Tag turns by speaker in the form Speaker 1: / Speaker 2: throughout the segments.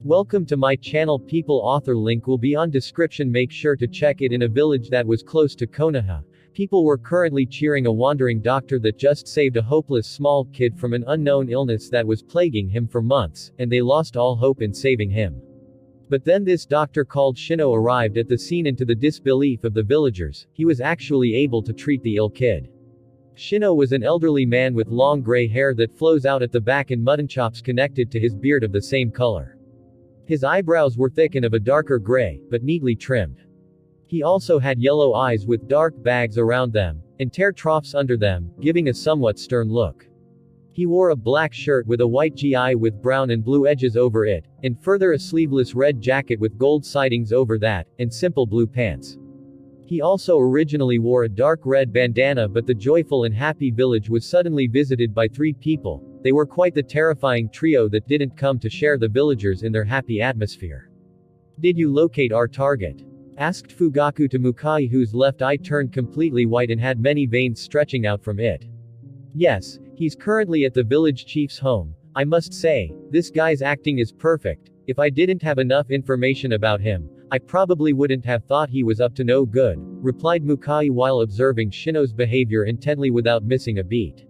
Speaker 1: Welcome to my channel people. Author link will be on description. Make sure to check it. In a village that was close to Konoha, people were currently cheering a wandering doctor that just saved a hopeless small kid from an unknown illness that was plaguing him for months, and they lost all hope in saving him. But then this doctor called Shino arrived at the scene, and to the disbelief of the villagers, he was actually able to treat the ill kid. Shino was an elderly man with long gray hair that flows out at the back and mutton chops connected to his beard of the same color. His eyebrows were thick and of a darker gray, but neatly trimmed. He also had yellow eyes with dark bags around them, and tear troughs under them, giving a somewhat stern look. He wore a black shirt with a white GI with brown and blue edges over it, and further a sleeveless red jacket with gold sidings over that, and simple blue pants. He also originally wore a dark red bandana, but the joyful and happy village was suddenly visited by three people. They were quite the terrifying trio that didn't come to share the villagers in their happy atmosphere. "Did you locate our target?" asked Fugaku to Mukai, whose left eye turned completely white and had many veins stretching out from it. "Yes, he's currently at the village chief's home. I must say, this guy's acting is perfect. If I didn't have enough information about him, I probably wouldn't have thought he was up to no good," replied Mukai while observing Shino's behavior intently without missing a beat.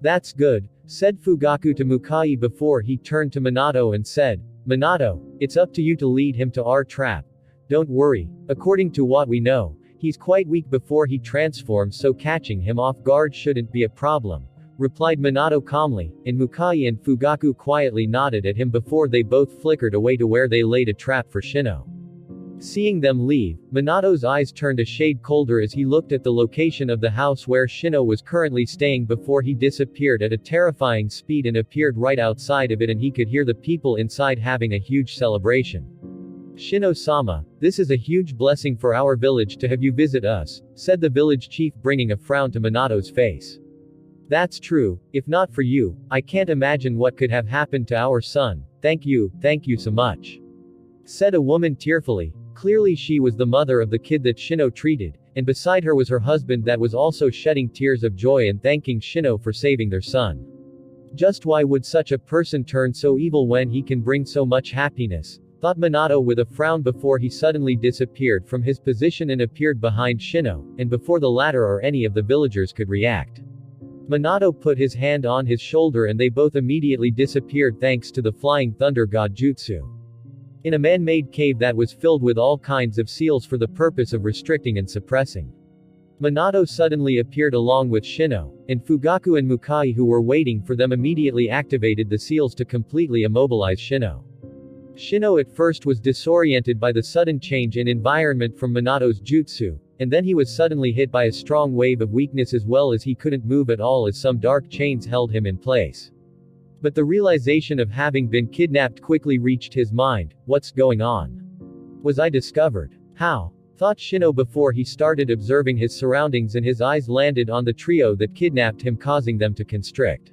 Speaker 1: "That's good," said Fugaku to Mukai before he turned to Minato and said, "Minato, it's up to you to lead him to our trap. Don't worry, according to what we know, he's quite weak before he transforms, so catching him off guard shouldn't be a problem," replied Minato calmly, and Mukai and Fugaku quietly nodded at him before they both flickered away to where they laid a trap for Shino. Seeing them leave, Minato's eyes turned a shade colder as he looked at the location of the house where Shino was currently staying before he disappeared at a terrifying speed and appeared right outside of it, and he could hear the people inside having a huge celebration. "Shino-sama, this is a huge blessing for our village to have you visit us," said the village chief, bringing a frown to Minato's face. "That's true. If not for you, I can't imagine what could have happened to our son. Thank you so much," said a woman tearfully. Clearly she was the mother of the kid that Shino treated, and beside her was her husband that was also shedding tears of joy and thanking Shino for saving their son. Just why would such a person turn so evil when he can bring so much happiness, thought Minato with a frown before he suddenly disappeared from his position and appeared behind Shino, and before the latter or any of the villagers could react. Minato put his hand on his shoulder and they both immediately disappeared thanks to the flying thunder god jutsu. In a man-made cave that was filled with all kinds of seals for the purpose of restricting and suppressing. Minato suddenly appeared along with Shino, and Fugaku and Mukai, who were waiting for them, immediately activated the seals to completely immobilize Shino. Shino at first was disoriented by the sudden change in environment from Minato's jutsu, and then he was suddenly hit by a strong wave of weakness as well as he couldn't move at all as some dark chains held him in place. But the realization of having been kidnapped quickly reached his mind. What's going on? Was I discovered? How? Thought Shino before he started observing his surroundings, and his eyes landed on the trio that kidnapped him, causing them to constrict.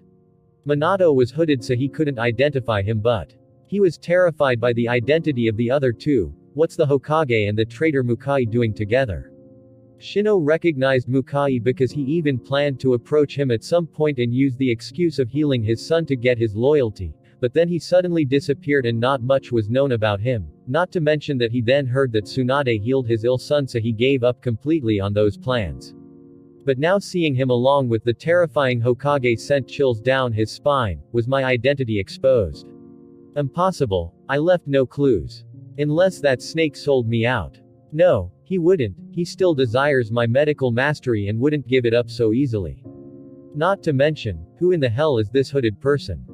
Speaker 1: Minato was hooded so he couldn't identify him, but he was terrified by the identity of the other two. What's the Hokage and the traitor Mukai doing together? Shino recognized Mukai because he even planned to approach him at some point and use the excuse of healing his son to get his loyalty, but then he suddenly disappeared and not much was known about him, not to mention that he then heard that Tsunade healed his ill son, so he gave up completely on those plans. But now seeing him along with the terrifying Hokage sent chills down his spine. Was my identity exposed? Impossible. I left no clues. Unless that snake sold me out. No, he wouldn't. He still desires my medical mastery and wouldn't give it up so easily. Not to mention, who in the hell is this hooded person?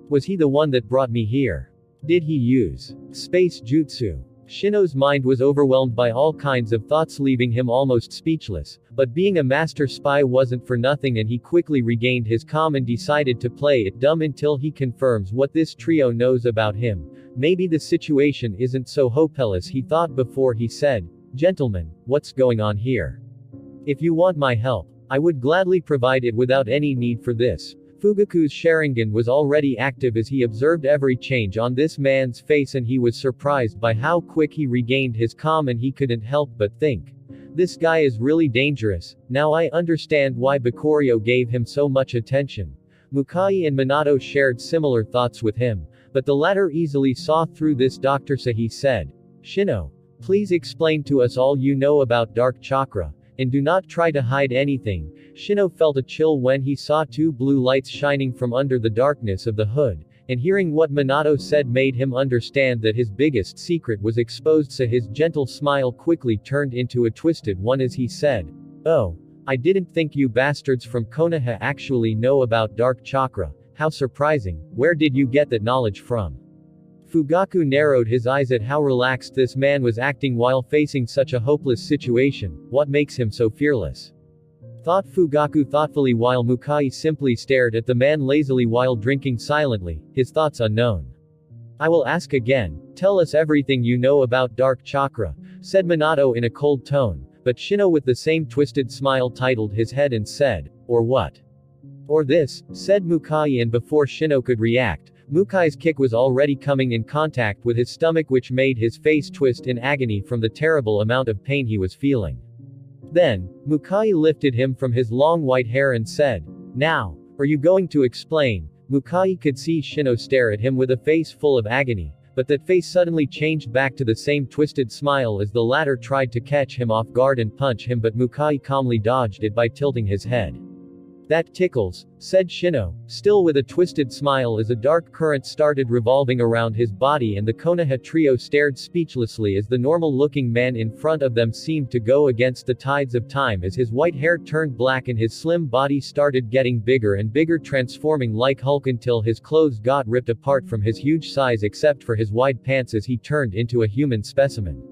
Speaker 1: Was he the one that brought me here? Did he use space jutsu? Shino's mind was overwhelmed by all kinds of thoughts, leaving him almost speechless, but being a master spy wasn't for nothing, and he quickly regained his calm and decided to play it dumb until he confirms what this trio knows about him. Maybe the situation isn't so hopeless, he thought before he said, "Gentlemen, what's going on here? If you want my help, I would gladly provide it without any need for this." Fugaku's Sharingan was already active as he observed every change on this man's face, and he was surprised by how quick he regained his calm, and he couldn't help but think, this guy is really dangerous. Now I understand why Bakurio gave him so much attention. Mukai and Minato shared similar thoughts with him, but the latter easily saw through this. Dr. Sahi said, "Shino, please explain to us all you know about dark chakra, and do not try to hide anything." Shino felt a chill when he saw two blue lights shining from under the darkness of the hood, and hearing what Minato said made him understand that his biggest secret was exposed, so his gentle smile quickly turned into a twisted one as he said, "Oh, I didn't think you bastards from Konoha actually know about dark chakra. How surprising. Where did you get that knowledge from?" Fugaku narrowed his eyes at how relaxed this man was acting while facing such a hopeless situation. What makes him so fearless? Thought Fugaku thoughtfully while Mukai simply stared at the man lazily while drinking silently, his thoughts unknown. "I will ask again. Tell us everything you know about dark chakra," said Minato in a cold tone, but Shino with the same twisted smile tilted his head and said, "Or what?" "Or this," said Mukai, and before Shino could react, Mukai's kick was already coming in contact with his stomach, which made his face twist in agony from the terrible amount of pain he was feeling. Then, Mukai lifted him from his long white hair and said, "Now, are you going to explain?" Mukai could see Shino stare at him with a face full of agony, but that face suddenly changed back to the same twisted smile as the latter tried to catch him off guard and punch him, but Mukai calmly dodged it by tilting his head. "That tickles," said Shino, still with a twisted smile as a dark current started revolving around his body, and the Konoha trio stared speechlessly as the normal-looking man in front of them seemed to go against the tides of time as his white hair turned black and his slim body started getting bigger and bigger, transforming like Hulk until his clothes got ripped apart from his huge size except for his wide pants as he turned into a human specimen.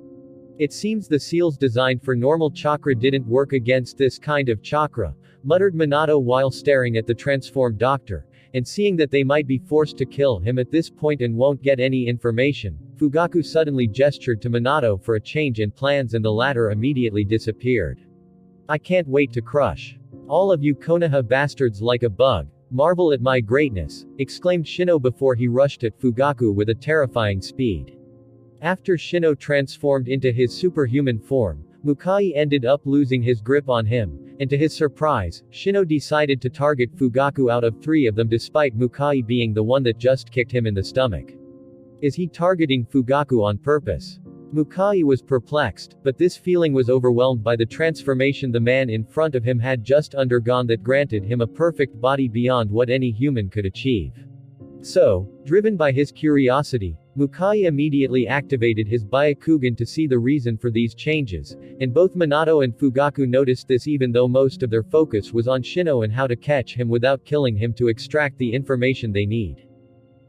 Speaker 1: "It seems the seals designed for normal chakra didn't work against this kind of chakra," muttered Minato while staring at the transformed doctor, and seeing that they might be forced to kill him at this point and won't get any information. Fugaku suddenly gestured to Minato for a change in plans and the latter immediately disappeared. "I can't wait to crush all of you Konoha bastards like a bug. Marvel at my greatness," exclaimed Shino before he rushed at Fugaku with a terrifying speed. After Shino transformed into his superhuman form, Mukai ended up losing his grip on him, and to his surprise, Shino decided to target Fugaku out of three of them despite Mukai being the one that just kicked him in the stomach. Is he targeting Fugaku on purpose? Mukai was perplexed, but this feeling was overwhelmed by the transformation the man in front of him had just undergone that granted him a perfect body beyond what any human could achieve. So, driven by his curiosity, Mukai immediately activated his Byakugan to see the reason for these changes, and both Minato and Fugaku noticed this even though most of their focus was on Shino and how to catch him without killing him to extract the information they need.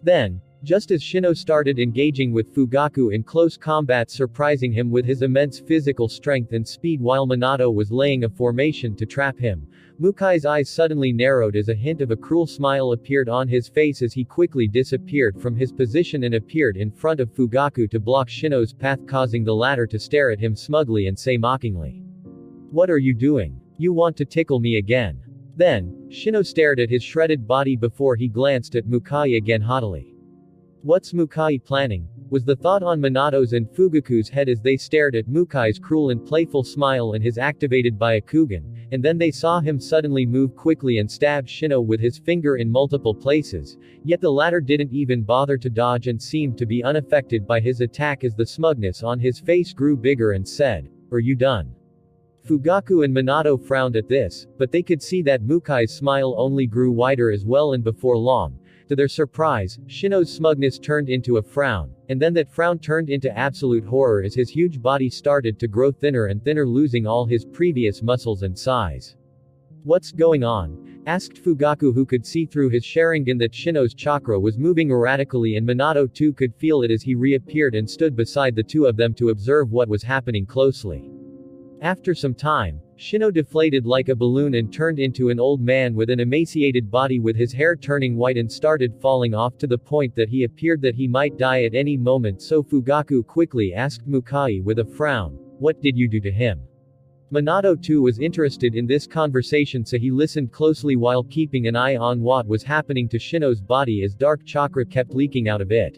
Speaker 1: Then, just as Shino started engaging with Fugaku in close combat, surprising him with his immense physical strength and speed while Minato was laying a formation to trap him, Mukai's eyes suddenly narrowed as a hint of a cruel smile appeared on his face as he quickly disappeared from his position and appeared in front of Fugaku to block Shino's path, causing the latter to stare at him smugly and say mockingly, "What are you doing? You want to tickle me again?" Then, Shino stared at his shredded body before he glanced at Mukai again haughtily. "What's Mukai planning?" was the thought on Minato's and Fugaku's head as they stared at Mukai's cruel and playful smile and his activated Byakugan, and then they saw him suddenly move quickly and stab Shino with his finger in multiple places, yet the latter didn't even bother to dodge and seemed to be unaffected by his attack as the smugness on his face grew bigger and said, "Are you done?" Fugaku and Minato frowned at this, but they could see that Mukai's smile only grew wider as well, and before long, to their surprise, Shino's smugness turned into a frown, and then that frown turned into absolute horror as his huge body started to grow thinner and thinner, losing all his previous muscles and size. "What's going on?" asked Fugaku, who could see through his Sharingan that Shino's chakra was moving erratically, and Minato too could feel it as he reappeared and stood beside the two of them to observe what was happening closely. After some time, Shino deflated like a balloon and turned into an old man with an emaciated body with his hair turning white and started falling off to the point that he appeared that he might die at any moment, so Fugaku quickly asked Mukai with a frown, "What did you do to him?" Minato too was interested in this conversation, so he listened closely while keeping an eye on what was happening to Shino's body as dark chakra kept leaking out of it.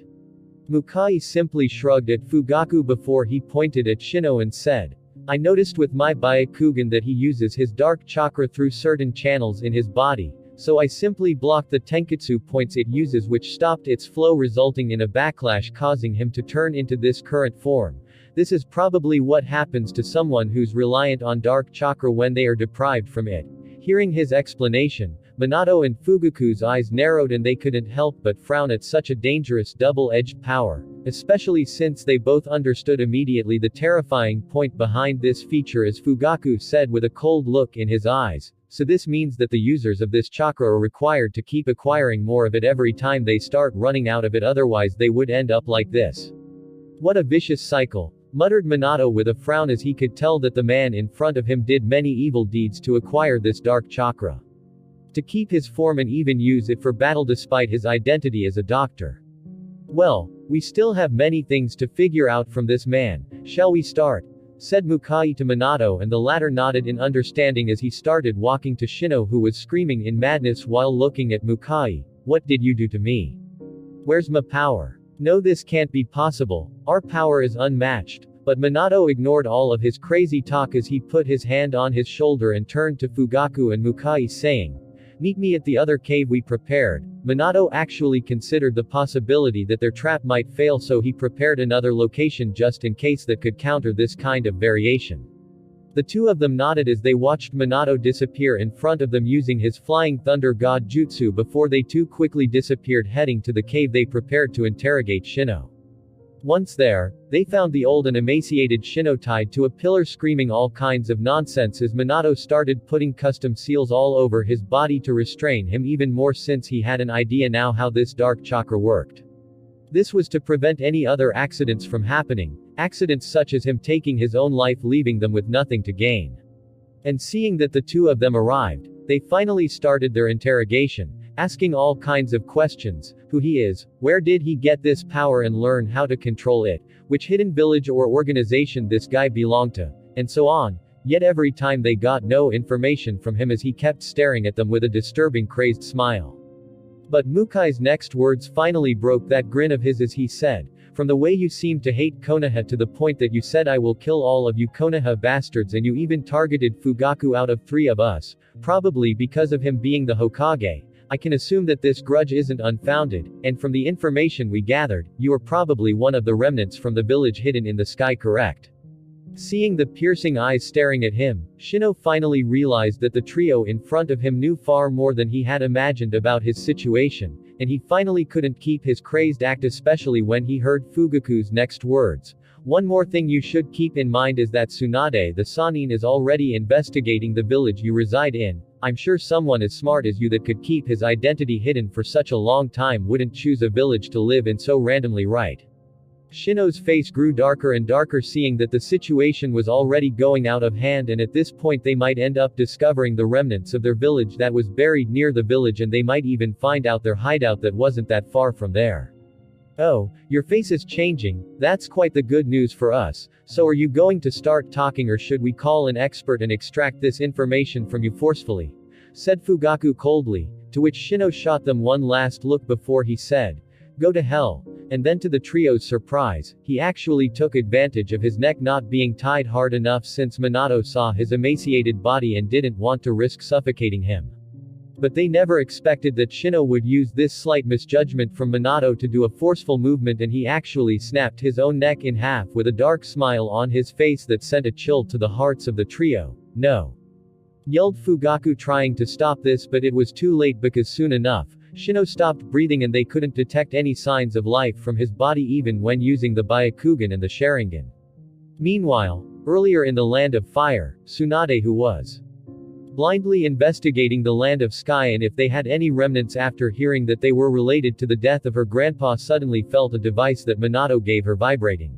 Speaker 1: Mukai simply shrugged at Fugaku before he pointed at Shino and said, "I noticed with my Byakugan that he uses his dark chakra through certain channels in his body, So I simply blocked the tenketsu points it uses, which stopped its flow, resulting in a backlash causing him to turn into this current form. This is probably what happens to someone who's reliant on dark chakra when they are deprived from it. Hearing his explanation, Minato and Fugaku's eyes narrowed and they couldn't help but frown at such a dangerous double-edged power, especially since they both understood immediately the terrifying point behind this feature, as Fugaku said with a cold look in his eyes. So this means that the users of this chakra are required to keep acquiring more of it every time they start running out of it, otherwise they would end up like this. What a vicious cycle, muttered Minato with a frown as he could tell that the man in front of him did many evil deeds to acquire this dark chakra, to keep his form and even use it for battle despite his identity as a doctor. Well, we still have many things to figure out from this man. Shall we start? Said Mukai to Minato, and the latter nodded in understanding as he started walking to Shino, who was screaming in madness while looking at Mukai. What did you do to me? Where's my power? No, this can't be possible. Our power is unmatched. But Minato ignored all of his crazy talk as he put his hand on his shoulder and turned to Fugaku and Mukai, saying, "Meet me at the other cave we prepared." Minato actually considered the possibility that their trap might fail, so he prepared another location just in case that could counter this kind of variation. The two of them nodded as they watched Minato disappear in front of them using his flying thunder god jutsu before they too quickly disappeared, heading to the cave they prepared to interrogate Shino. Once there, they found the old and emaciated Shino tied to a pillar screaming all kinds of nonsense as Minato started putting custom seals all over his body to restrain him even more, since he had an idea now how this dark chakra worked. This was to prevent any other accidents from happening, accidents such as him taking his own life, leaving them with nothing to gain. And seeing that the two of them arrived, they finally started their interrogation, asking all kinds of questions: who he is, where did he get this power and learn how to control it, which hidden village or organization this guy belonged to, and so on. Yet every time they got no information from him as he kept staring at them with a disturbing crazed smile. But Mukai's next words finally broke that grin of his as he said, "From the way you seem to hate Konoha to the point that you said I will kill all of you Konoha bastards, and you even targeted Fugaku out of 3 of us, probably because of him being the Hokage. I can assume that this grudge isn't unfounded, and from the information we gathered, you are probably one of the remnants from the village hidden in the sky, correct?" Seeing the piercing eyes staring at him, Shino finally realized that the trio in front of him knew far more than he had imagined about his situation, and he finally couldn't keep his crazed act, especially when he heard Fugaku's next words. "One more thing you should keep in mind is that Tsunade the Sannin is already investigating the village you reside in. I'm sure someone as smart as you that could keep his identity hidden for such a long time wouldn't choose a village to live in so randomly, right?" Shino's face grew darker and darker, seeing that the situation was already going out of hand, and at this point they might end up discovering the remnants of their village that was buried near the village, and they might even find out their hideout that wasn't that far from there. "Oh, your face is changing, that's quite the good news for us. So are you going to start talking, or should we call an expert and extract this information from you forcefully?" said Fugaku coldly, to which Shino shot them one last look before he said, "Go to hell." And then to the trio's surprise, he actually took advantage of his neck not being tied hard enough, since Minato saw his emaciated body and didn't want to risk suffocating him. But they never expected that Shino would use this slight misjudgment from Minato to do a forceful movement, and he actually snapped his own neck in half with a dark smile on his face that sent a chill to the hearts of the trio. "No!" yelled Fugaku, trying to stop this, but it was too late, because soon enough, Shino stopped breathing and they couldn't detect any signs of life from his body even when using the Byakugan and the Sharingan. Meanwhile, earlier in the Land of Fire, Tsunade, who was blindly investigating the Land of Sky and if they had any remnants after hearing that they were related to the death of her grandpa, suddenly felt a device that Minato gave her vibrating.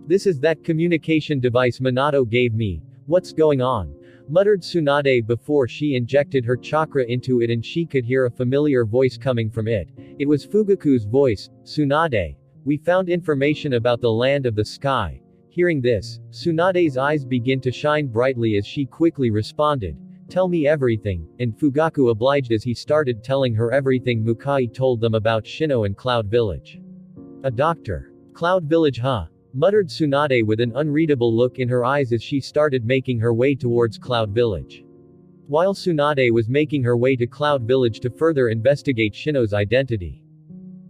Speaker 1: This is that communication device Minato gave me. What's going on?" muttered Tsunade before she injected her chakra into it, and she could hear a familiar voice coming from it. It was Fugaku's voice. "Tsunade, we found information about the Land of the Sky." Hearing this, Tsunade's eyes began to shine brightly as she quickly responded, "Tell me everything," and Fugaku obliged as he started telling her everything Mukai told them about Shino and Cloud Village. "A doctor. Cloud Village, huh?" muttered Tsunade with an unreadable look in her eyes as she started making her way towards Cloud Village. while Tsunade was making her way to Cloud Village to further investigate Shino's identity.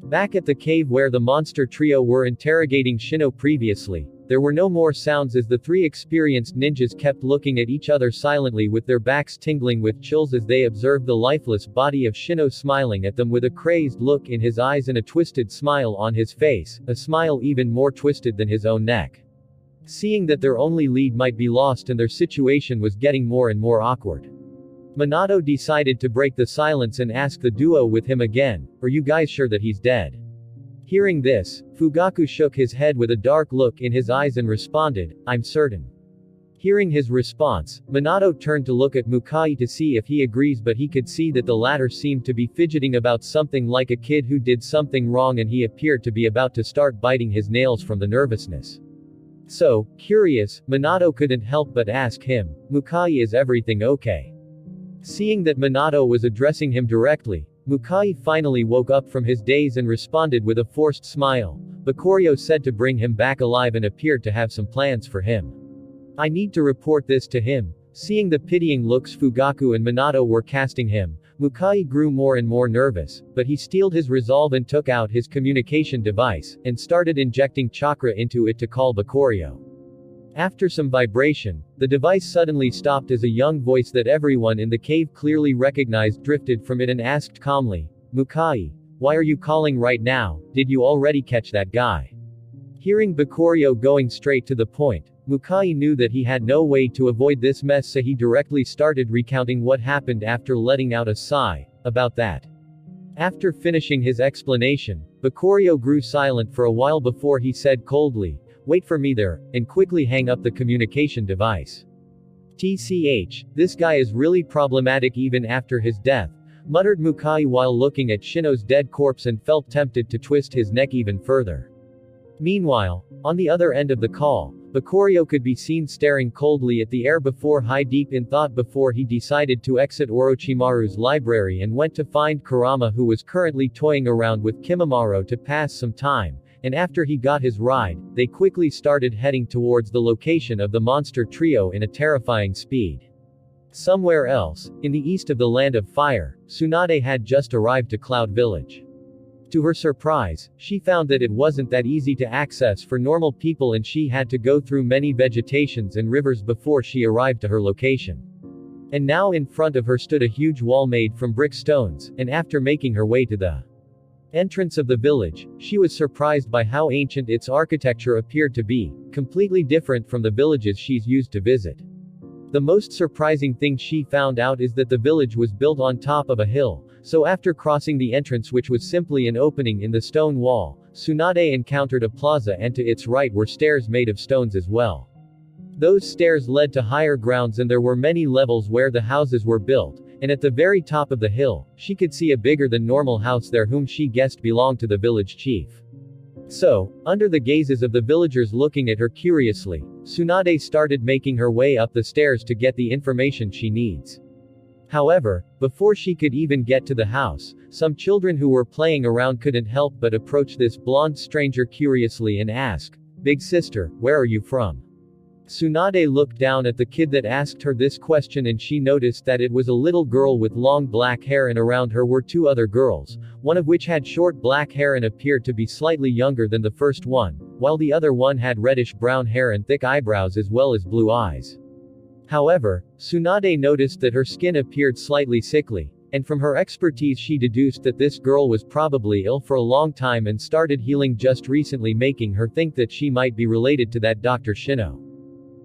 Speaker 1: Back at the cave where the monster trio were interrogating Shino previously, there were no more sounds as the three experienced ninjas kept looking at each other silently with their backs tingling with chills as they observed the lifeless body of Shino smiling at them with a crazed look in his eyes and a twisted smile on his face, a smile even more twisted than his own neck. Seeing that their only lead might be lost and their situation was getting more and more awkward, Minato decided to break the silence and ask the duo with him again, "Are you guys sure that he's dead?" Hearing this, Fugaku shook his head with a dark look in his eyes and responded, "I'm certain." Hearing his response, Minato turned to look at Mukai to see if he agrees, but he could see that the latter seemed to be fidgeting about something like a kid who did something wrong, and he appeared to be about to start biting his nails from the nervousness. So, curious, Minato couldn't help but ask him, "Mukai, is everything okay?" Seeing that Minato was addressing him directly, Mukai finally woke up from his daze and responded with a forced smile. Bakurio said to bring him back alive and appeared to have some plans for him. "I need to report this to him." Seeing the pitying looks Fugaku and Minato were casting him, Mukai grew more and more nervous, but he steeled his resolve and took out his communication device, and started injecting chakra into it to call Bakurio. After some vibration, the device suddenly stopped as a young voice that everyone in the cave clearly recognized drifted from it and asked calmly, "Mukai, why are you calling right now? Did you already catch that guy?" Hearing Bakurio going straight to the point, Mukai knew that he had no way to avoid this mess, so he directly started recounting what happened after letting out a sigh about that. After finishing his explanation, Bakurio grew silent for a while before he said coldly, "Wait for me there," and quickly hang up the communication device. "TCH, this guy is really problematic even after his death," muttered Mukai while looking at Shino's dead corpse and felt tempted to twist his neck even further. Meanwhile, on the other end of the call, Bakurio could be seen staring coldly at the air before deep in thought before he decided to exit Orochimaru's library and went to find Kurama, who was currently toying around with Kimimaro, to pass some time. And after he got his ride, they quickly started heading towards the location of the monster trio in a terrifying speed. Somewhere else, in the east of the Land of Fire, Tsunade had just arrived to Cloud Village. To her surprise, she found that it wasn't that easy to access for normal people, and she had to go through many vegetations and rivers before she arrived to her location. And now in front of her stood a huge wall made from brick stones, and after making her way to the entrance of the village, she was surprised by how ancient its architecture appeared to be, completely different from the villages she's used to visit. The most surprising thing she found out is that the village was built on top of a hill, so after crossing the entrance, which was simply an opening in the stone wall, Tsunade encountered a plaza, and to its right were stairs made of stones as well. Those stairs led to higher grounds, and there were many levels where the houses were built, and at the very top of the hill, she could see a bigger than normal house there whom she guessed belonged to the village chief. So, under the gazes of the villagers looking at her curiously, Tsunade started making her way up the stairs to get the information she needs. However, before she could even get to the house, some children who were playing around couldn't help but approach this blonde stranger curiously and ask, "Big sister, where are you from?" Tsunade looked down at the kid that asked her this question, and she noticed that it was a little girl with long black hair, and around her were two other girls, one of which had short black hair and appeared to be slightly younger than the first one, while the other one had reddish brown hair and thick eyebrows as well as blue eyes. However, Tsunade noticed that her skin appeared slightly sickly, and from her expertise she deduced that this girl was probably ill for a long time and started healing just recently, making her think that she might be related to that Dr. Shino.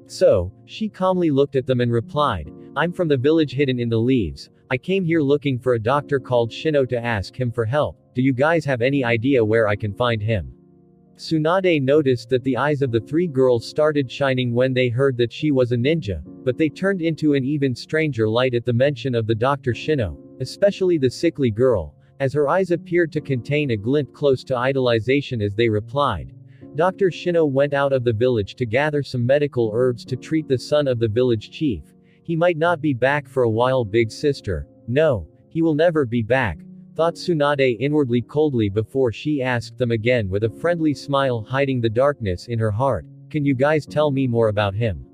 Speaker 1: So, she calmly looked at them and replied, "I'm from the village hidden in the leaves. I came here looking for a doctor called Shino to ask him for help. Do you guys have any idea where I can find him?" Tsunade noticed that the eyes of the three girls started shining when they heard that she was a ninja, but they turned into an even stranger light at the mention of the Dr. Shino, especially the sickly girl, as her eyes appeared to contain a glint close to idolization as they replied, "Dr. Shino went out of the village to gather some medical herbs to treat the son of the village chief. He might not be back for a while, big sister." "No, he will never be back," thought Tsunade inwardly coldly before she asked them again with a friendly smile hiding the darkness in her heart, "Can you guys tell me more about him?"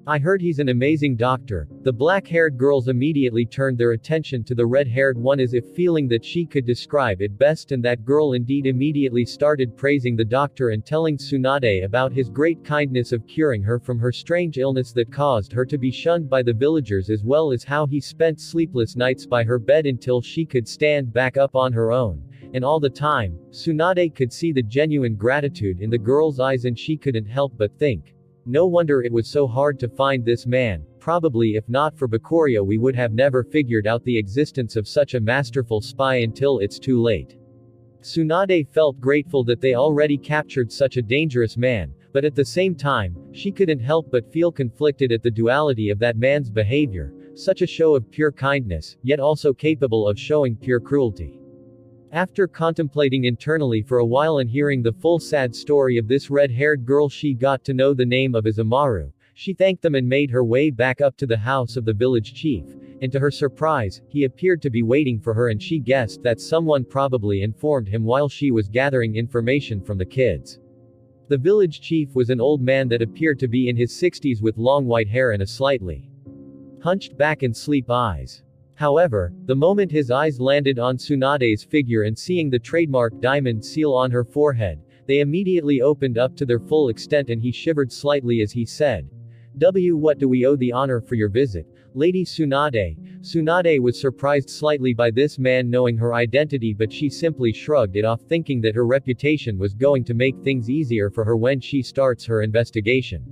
Speaker 1: I heard he's an amazing doctor. The black-haired girls immediately turned their attention to the red-haired one as if feeling that she could describe it best, and that girl indeed immediately started praising the doctor and telling Tsunade about his great kindness of curing her from her strange illness that caused her to be shunned by the villagers, as well as how he spent sleepless nights by her bed until she could stand back up on her own. And all the time, Tsunade could see the genuine gratitude in the girl's eyes, and she couldn't help but think, no wonder it was so hard to find this man. Probably if not for Bakuria we would have never figured out the existence of such a masterful spy until it's too late. Tsunade felt grateful that they already captured such a dangerous man, but at the same time, she couldn't help but feel conflicted at the duality of that man's behavior, such a show of pure kindness, yet also capable of showing pure cruelty. After contemplating internally for a while and hearing the full sad story of this red-haired girl, she got to know the name of Izamaru. She thanked them and made her way back up to the house of the village chief, and to her surprise, he appeared to be waiting for her, and she guessed that someone probably informed him while she was gathering information from the kids. The village chief was an old man that appeared to be in his 60s with long white hair and a slightly hunched back and sleep eyes. However, the moment his eyes landed on Tsunade's figure and seeing the trademark diamond seal on her forehead, they immediately opened up to their full extent, and he shivered slightly as he said, "What do we owe the honor for your visit, Lady Tsunade?" Tsunade was surprised slightly by this man knowing her identity, but she simply shrugged it off, thinking that her reputation was going to make things easier for her when she starts her investigation.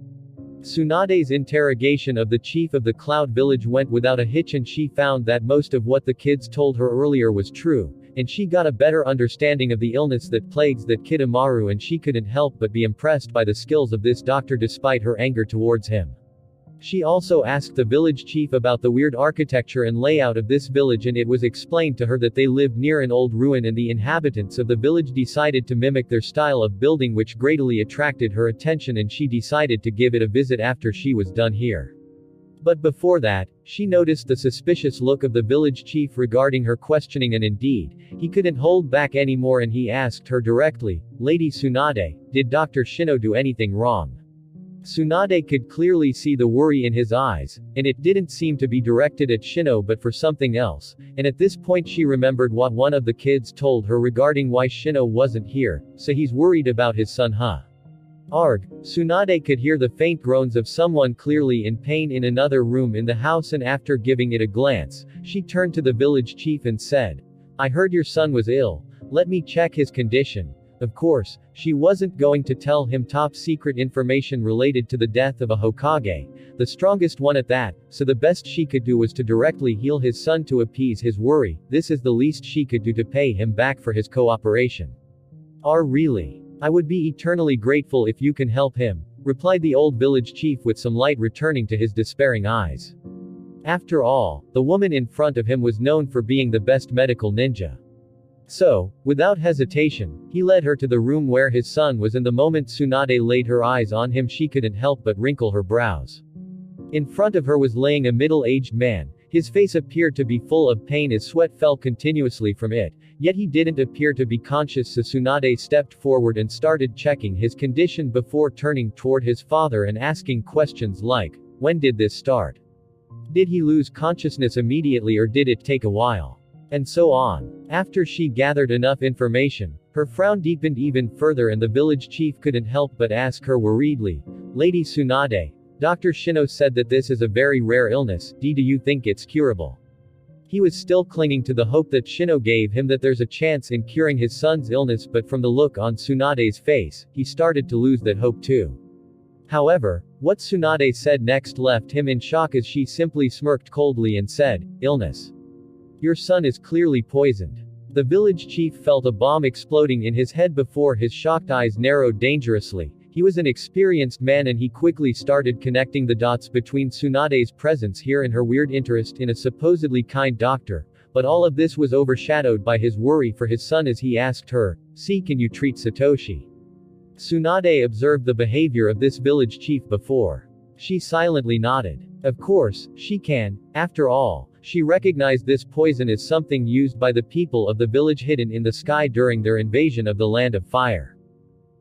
Speaker 1: Tsunade's interrogation of the chief of the Cloud Village went without a hitch, and she found that most of what the kids told her earlier was true, and she got a better understanding of the illness that plagues that kid Amaru, and she couldn't help but be impressed by the skills of this doctor despite her anger towards him. She also asked the village chief about the weird architecture and layout of this village, and it was explained to her that they lived near an old ruin and the inhabitants of the village decided to mimic their style of building, which greatly attracted her attention, and she decided to give it a visit after she was done here. But before that, she noticed the suspicious look of the village chief regarding her questioning, and indeed, he couldn't hold back anymore and he asked her directly, "Lady Tsunade, did Dr. Shino do anything wrong?" Tsunade could clearly see the worry in his eyes, and it didn't seem to be directed at Shino but for something else, and at this point she remembered what one of the kids told her regarding why Shino wasn't here, so he's worried about his son, huh? Arg. Tsunade could hear the faint groans of someone clearly in pain in another room in the house, and after giving it a glance, she turned to the village chief and said, "I heard your son was ill. Let me check his condition." Of course, she wasn't going to tell him top secret information related to the death of a Hokage, the strongest one at that, so the best she could do was to directly heal his son to appease his worry. This is the least she could do to pay him back for his cooperation. Really? I would be eternally grateful if you can help him, replied the old village chief with some light returning to his despairing eyes. After all, the woman in front of him was known for being the best medical ninja. So, without hesitation, he led her to the room where his son was, and the moment Tsunade laid her eyes on him she couldn't help but wrinkle her brows. In front of her was laying a middle-aged man. His face appeared to be full of pain as sweat fell continuously from it, yet he didn't appear to be conscious, so Tsunade stepped forward and started checking his condition before turning toward his father and asking questions like, "When did this start? Did he lose consciousness immediately or did it take a while?" And so on. After she gathered enough information, her frown deepened even further, and the village chief couldn't help but ask her worriedly, "Lady Tsunade, Dr. Shino said that this is a very rare illness. Do you think it's curable?" He was still clinging to the hope that Shino gave him that there's a chance in curing his son's illness, but from the look on Tsunade's face, he started to lose that hope too. However, what Tsunade said next left him in shock, as she simply smirked coldly and said, "Illness. Your son is clearly poisoned." The village chief felt a bomb exploding in his head before his shocked eyes narrowed dangerously. He was an experienced man, and he quickly started connecting the dots between Tsunade's presence here and her weird interest in a supposedly kind doctor, but all of this was overshadowed by his worry for his son as he asked her, "See, can you treat Satoshi?" Tsunade observed the behavior of this village chief before. She silently nodded. Of course, she can. After all, she recognized this poison as something used by the people of the village hidden in the sky during their invasion of the Land of Fire.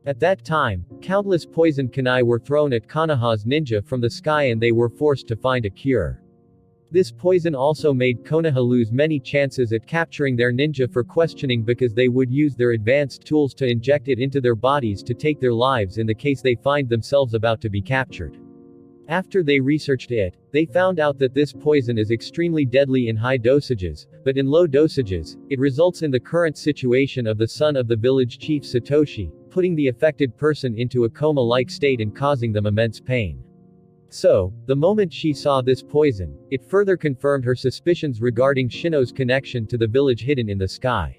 Speaker 1: At that time, countless poison kunai were thrown at Konoha's ninja from the sky and they were forced to find a cure. This poison also made Konoha lose many chances at capturing their ninja for questioning because they would use their advanced tools to inject it into their bodies to take their lives in the case they find themselves about to be captured. After they researched it, they found out that this poison is extremely deadly in high dosages, but in low dosages, it results in the current situation of the son of the village chief Satoshi, putting the affected person into a coma-like state and causing them immense pain. So, the moment she saw this poison, it further confirmed her suspicions regarding Shino's connection to the village hidden in the sky.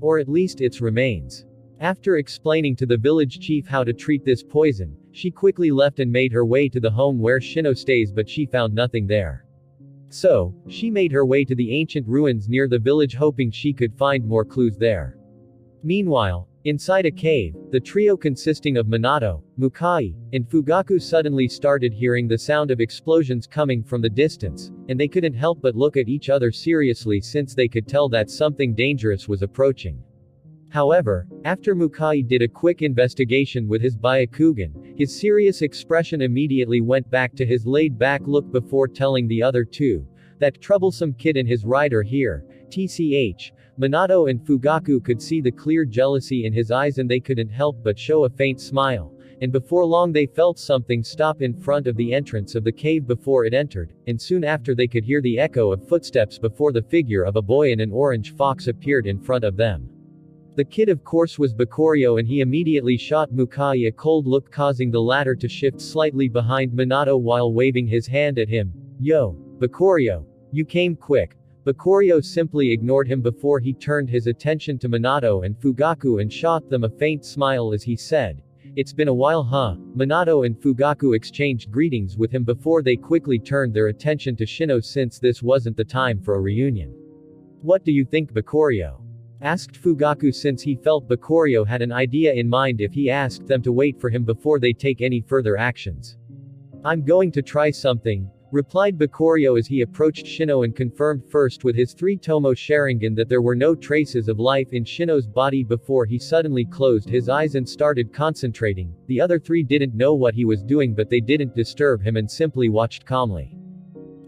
Speaker 1: Or at least its remains. After explaining to the village chief how to treat this poison, she quickly left and made her way to the home where Shino stays, but she found nothing there. So, she made her way to the ancient ruins near the village hoping she could find more clues there. Meanwhile, inside a cave, the trio consisting of Minato, Mukai, and Fugaku suddenly started hearing the sound of explosions coming from the distance, and they couldn't help but look at each other seriously since they could tell that something dangerous was approaching. However, after Mukai did a quick investigation with his Byakugan, his serious expression immediately went back to his laid-back look before telling the other two, "That troublesome kid and his rider here, TCH, Minato and Fugaku could see the clear jealousy in his eyes and they couldn't help but show a faint smile, and before long they felt something stop in front of the entrance of the cave before it entered, and soon after they could hear the echo of footsteps before the figure of a boy in an orange fox appeared in front of them. The kid of course was Bakurio and he immediately shot Mukai a cold look causing the latter to shift slightly behind Minato while waving his hand at him. "Yo, Bakurio. You came quick." Bakurio simply ignored him before he turned his attention to Minato and Fugaku and shot them a faint smile as he said, "It's been a while huh?" Minato and Fugaku exchanged greetings with him before they quickly turned their attention to Shino since this wasn't the time for a reunion. "What do you think, Bakurio?" asked Fugaku since he felt Bakurio had an idea in mind if he asked them to wait for him before they take any further actions. "I'm going to try something," replied Bakurio as he approached Shino and confirmed first with his 3-tomo Sharingan that there were no traces of life in Shino's body before he suddenly closed his eyes and started concentrating. The other three didn't know what he was doing but they didn't disturb him and simply watched calmly.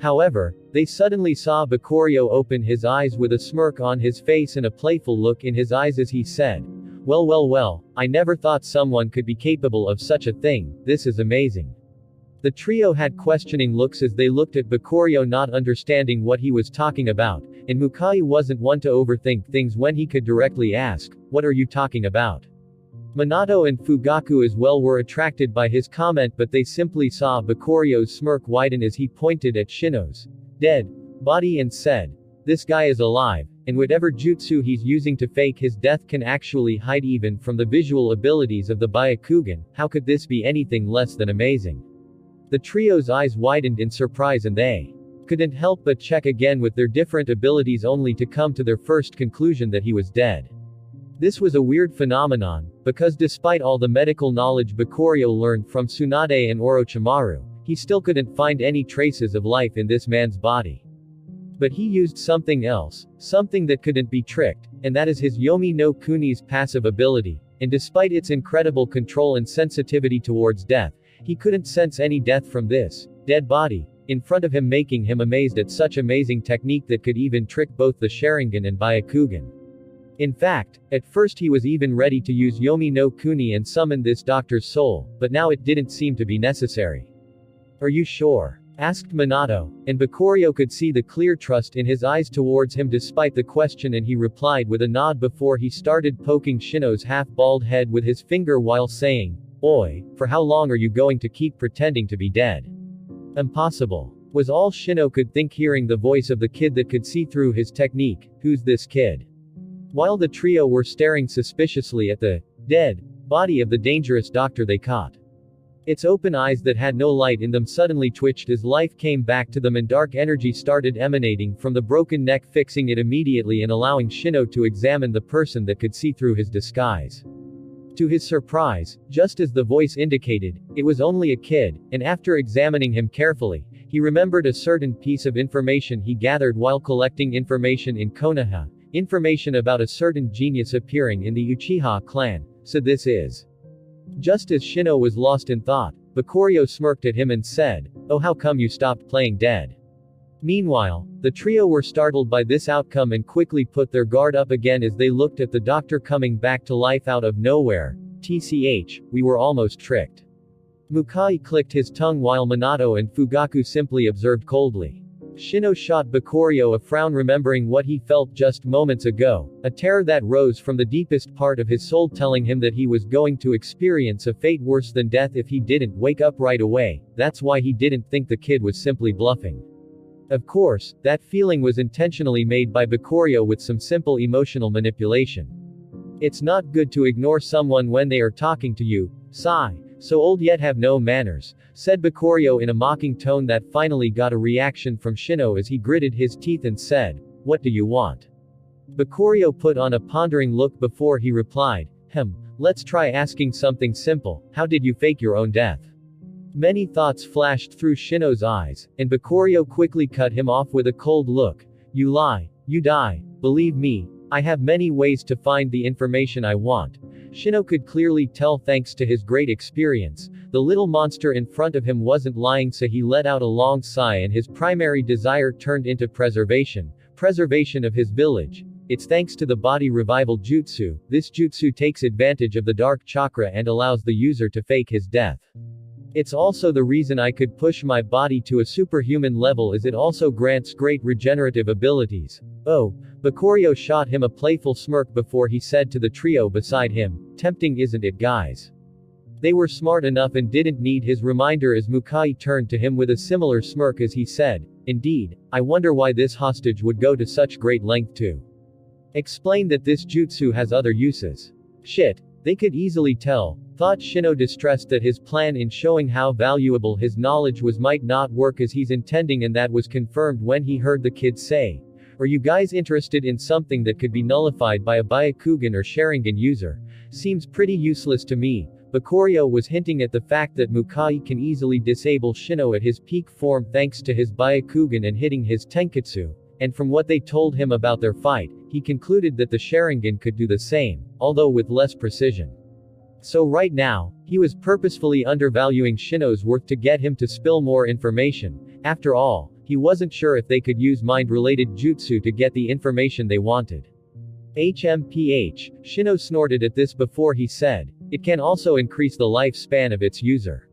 Speaker 1: However, they suddenly saw Bakurio open his eyes with a smirk on his face and a playful look in his eyes as he said, well, I never thought someone could be capable of such a thing, this is amazing." The trio had questioning looks as they looked at Bakurio not understanding what he was talking about, and Mukai wasn't one to overthink things when he could directly ask, "What are you talking about?" Minato and Fugaku as well were attracted by his comment but they simply saw Bakurio's smirk widen as he pointed at Shino's dead body and said, "This guy is alive, and whatever jutsu he's using to fake his death can actually hide even from the visual abilities of the Byakugan, how could this be anything less than amazing?" The trio's eyes widened in surprise and they couldn't help but check again with their different abilities only to come to their first conclusion that he was dead. This was a weird phenomenon, because despite all the medical knowledge Bakurio learned from Tsunade and Orochimaru, he still couldn't find any traces of life in this man's body. But he used something else, something that couldn't be tricked, and that is his Yomi no Kuni's passive ability, and despite its incredible control and sensitivity towards death, he couldn't sense any death from this dead body in front of him, making him amazed at such amazing technique that could even trick both the Sharingan and Byakugan. In fact, at first he was even ready to use Yomi no Kuni and summon this doctor's soul, but now it didn't seem to be necessary. "Are you sure?" asked Minato, and Bakurio could see the clear trust in his eyes towards him despite the question and he replied with a nod before he started poking Shino's half-bald head with his finger while saying, "Oi, for how long are you going to keep pretending to be dead?" "Impossible," was all Shino could think hearing the voice of the kid that could see through his technique. "Who's this kid?" While the trio were staring suspiciously at the dead body of the dangerous doctor they caught. Its open eyes that had no light in them suddenly twitched as life came back to them and dark energy started emanating from the broken neck, fixing it immediately and allowing Shino to examine the person that could see through his disguise. To his surprise, just as the voice indicated, it was only a kid, and after examining him carefully, he remembered a certain piece of information he gathered while collecting information in Konoha, information about a certain genius appearing in the Uchiha clan. "So this is Just as Shino was lost in thought, Bakurio smirked at him and said, "Oh, how come you stopped playing dead?" Meanwhile, the trio were startled by this outcome and quickly put their guard up again as they looked at the doctor coming back to life out of nowhere. TCH, we were almost tricked. Mukai clicked his tongue while Minato and Fugaku simply observed coldly. Shino shot Bakurio a frown remembering what he felt just moments ago, a terror that rose from the deepest part of his soul telling him that he was going to experience a fate worse than death if he didn't wake up right away. That's why he didn't think the kid was simply bluffing. Of course, that feeling was intentionally made by Bakurio with some simple emotional manipulation. It's not good to ignore someone when they are talking to you. Sigh. So old yet have no manners, said Bakurio in a mocking tone that finally got a reaction from Shino as he gritted his teeth and said, "What do you want?" Bakurio put on a pondering look before he replied, let's try asking something simple, how did you fake your own death?" Many thoughts flashed through Shino's eyes, and Bakurio quickly cut him off with a cold look. "You lie. You die. Believe me, I have many ways to find the information I want." Shino could clearly tell thanks to his great experience, the little monster in front of him wasn't lying, so he let out a long sigh and his primary desire turned into preservation of his village. It's thanks to the body revival jutsu. This jutsu takes advantage of the dark chakra and allows the user to fake his death. It's also the reason I could push my body to a superhuman level, as it also grants great regenerative abilities. Oh, Bakurio shot him a playful smirk before he said to the trio beside him, "Tempting, isn't it, guys?" They were smart enough and didn't need his reminder as Mukai turned to him with a similar smirk as he said, "Indeed, I wonder why this hostage would go to such great length to explain that this jutsu has other uses." Shit. They could easily tell, thought Shino, distressed that his plan in showing how valuable his knowledge was might not work as he's intending, and that was confirmed when he heard the kid say, "Are you guys interested in something that could be nullified by a Byakugan or Sharingan user? Seems pretty useless to me." Bakurio was hinting at the fact that Mukai can easily disable Shino at his peak form thanks to his Byakugan and hitting his Tenketsu, and from what they told him about their fight, he concluded that the Sharingan could do the same, although with less precision. So right now, he was purposefully undervaluing Shino's worth to get him to spill more information. After all, he wasn't sure if they could use mind-related jutsu to get the information they wanted. HMPH, Shino snorted at this before he said, "It can also increase the lifespan of its user."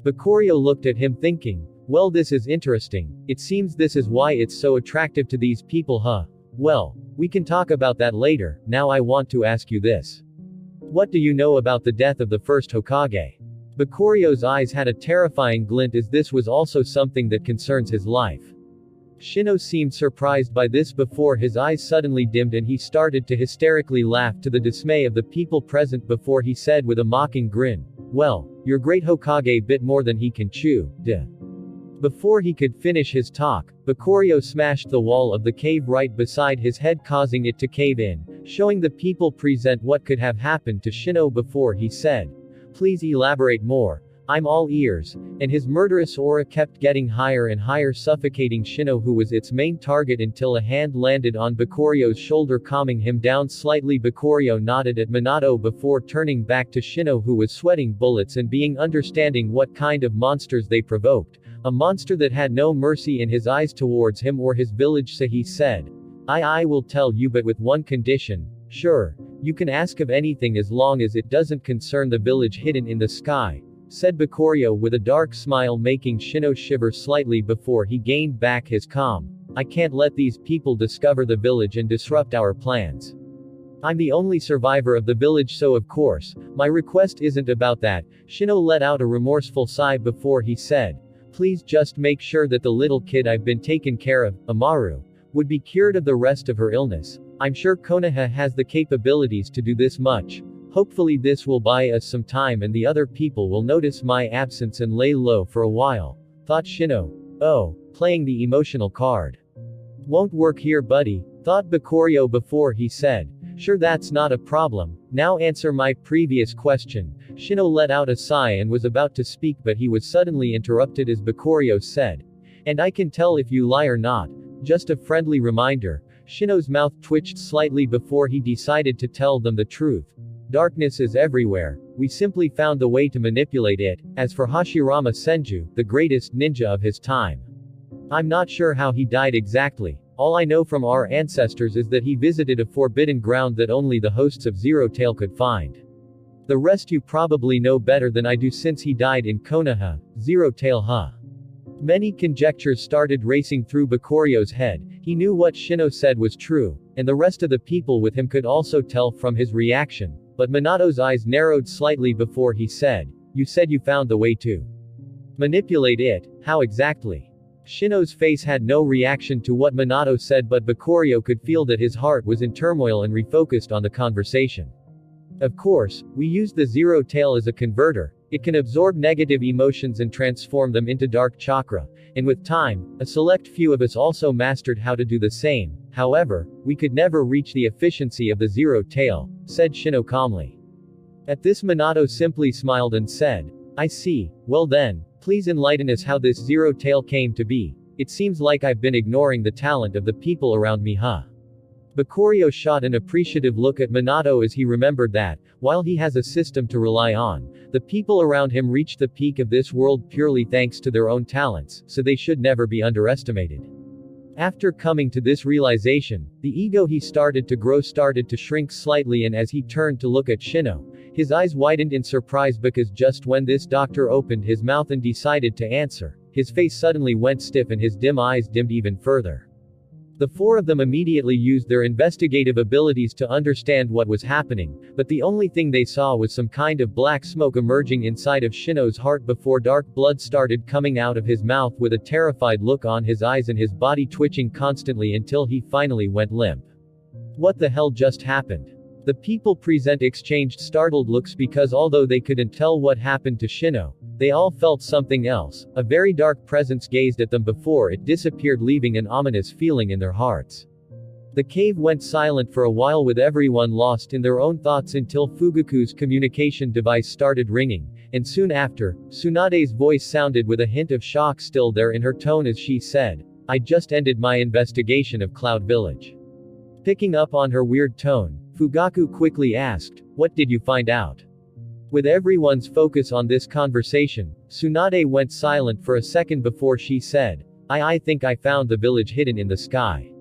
Speaker 1: Bakurio looked at him thinking, well, this is interesting. It seems this is why it's so attractive to these people, huh? Well, we can talk about that later. Now I want to ask you this. What do you know about the death of the first Hokage? Bakurio's eyes had a terrifying glint, as this was also something that concerns his life. Shino seemed surprised by this before his eyes suddenly dimmed and he started to hysterically laugh to the dismay of the people present before he said with a mocking grin, "Well, your great Hokage bit more than he can chew, duh." Before he could finish his talk, Bakurio smashed the wall of the cave right beside his head, causing it to cave in, showing the people present what could have happened to Shino before he said, "Please elaborate more. I'm all ears," and his murderous aura kept getting higher and higher, suffocating Shino, who was its main target, until a hand landed on Bakurio's shoulder, calming him down slightly. Bakurio nodded at Minato before turning back to Shino, who was sweating bullets and being understanding what kind of monsters they provoked. A monster that had no mercy in his eyes towards him or his village, so he said, I will tell you, but with one condition." "Sure. You can ask of anything as long as it doesn't concern the village hidden in the sky," said Bakurio with a dark smile, making Shino shiver slightly before he gained back his calm. "I can't let these people discover the village and disrupt our plans. I'm the only survivor of the village, so of course, my request isn't about that." Shino let out a remorseful sigh before he said, "Please just make sure that the little kid I've been taken care of, Amaru, would be cured of the rest of her illness. I'm sure Konoha has the capabilities to do this much. Hopefully this will buy us some time and the other people will notice my absence and lay low for a while," thought Shino. "Oh, playing the emotional card. Won't work here, buddy," thought Bakurio before he said, "Sure, that's not a problem. Now answer my previous question." Shino let out a sigh and was about to speak, but he was suddenly interrupted as Bakurio said, "And I can tell if you lie or not. Just a friendly reminder." Shino's mouth twitched slightly before he decided to tell them the truth. "Darkness is everywhere. we simply found the way to manipulate it. As for Hashirama Senju, the greatest ninja of his time, I'm not sure how he died exactly. All I know from our ancestors is that he visited a forbidden ground that only the hosts of Zero Tail could find. The rest you probably know better than I do, since he died in Konoha, Zero Tail. Many conjectures started racing through Bakuryo's head. He knew what Shino said was true, and the rest of the people with him could also tell from his reaction, but Minato's eyes narrowed slightly before he said, "You said you found the way to manipulate it, how exactly?" Shino's face had no reaction to what Minato said, but Bakuryo could feel that his heart was in turmoil and refocused on the conversation. Of course, we used the Zero Tail as a converter. It can absorb negative emotions and transform them into dark chakra, and with time, a select few of us also mastered how to do the same. However, we could never reach the efficiency of the Zero Tail, said Shino calmly. At this, Minato simply smiled and said, "I see. Well then, please enlighten us how this Zero Tail came to be. It seems like I've been ignoring the talent of the people around me, huh?" Bakuryo shot an appreciative look at Minato as he remembered that, while he has a system to rely on, the people around him reached the peak of this world purely thanks to their own talents, so they should never be underestimated. After coming to this realization, the ego he started to shrink slightly, and as he turned to look at Shino, his eyes widened in surprise because just when this doctor opened his mouth and decided to answer, his face suddenly went stiff and his dim eyes dimmed even further. The four of them immediately used their investigative abilities to understand what was happening, but the only thing they saw was some kind of black smoke emerging inside of Shino's heart before dark blood started coming out of his mouth with a terrified look on his eyes and his body twitching constantly until he finally went limp. What the hell just happened? The people present exchanged startled looks because although they couldn't tell what happened to Shino, they all felt something else. A very dark presence gazed at them before it disappeared, leaving an ominous feeling in their hearts. The cave went silent for a while with everyone lost in their own thoughts until Fugaku's communication device started ringing, and soon after, Tsunade's voice sounded with a hint of shock still there in her tone as she said, "I just ended my investigation of Cloud Village." Picking up on her weird tone, Fugaku quickly asked, "What did you find out?" With everyone's focus on this conversation, Tsunade went silent for a second before she said, I think I found the village hidden in the sky."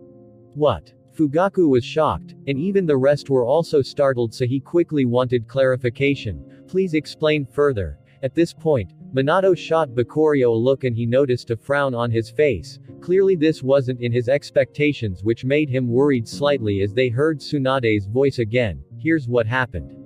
Speaker 1: "What?" Fugaku was shocked, and even the rest were also startled, so he quickly wanted clarification. "Please explain further." At this point, Minato shot Bakuryo a look and he noticed a frown on his face. Clearly this wasn't in his expectations, which made him worried slightly as they heard Tsunade's voice again. "Here's what happened."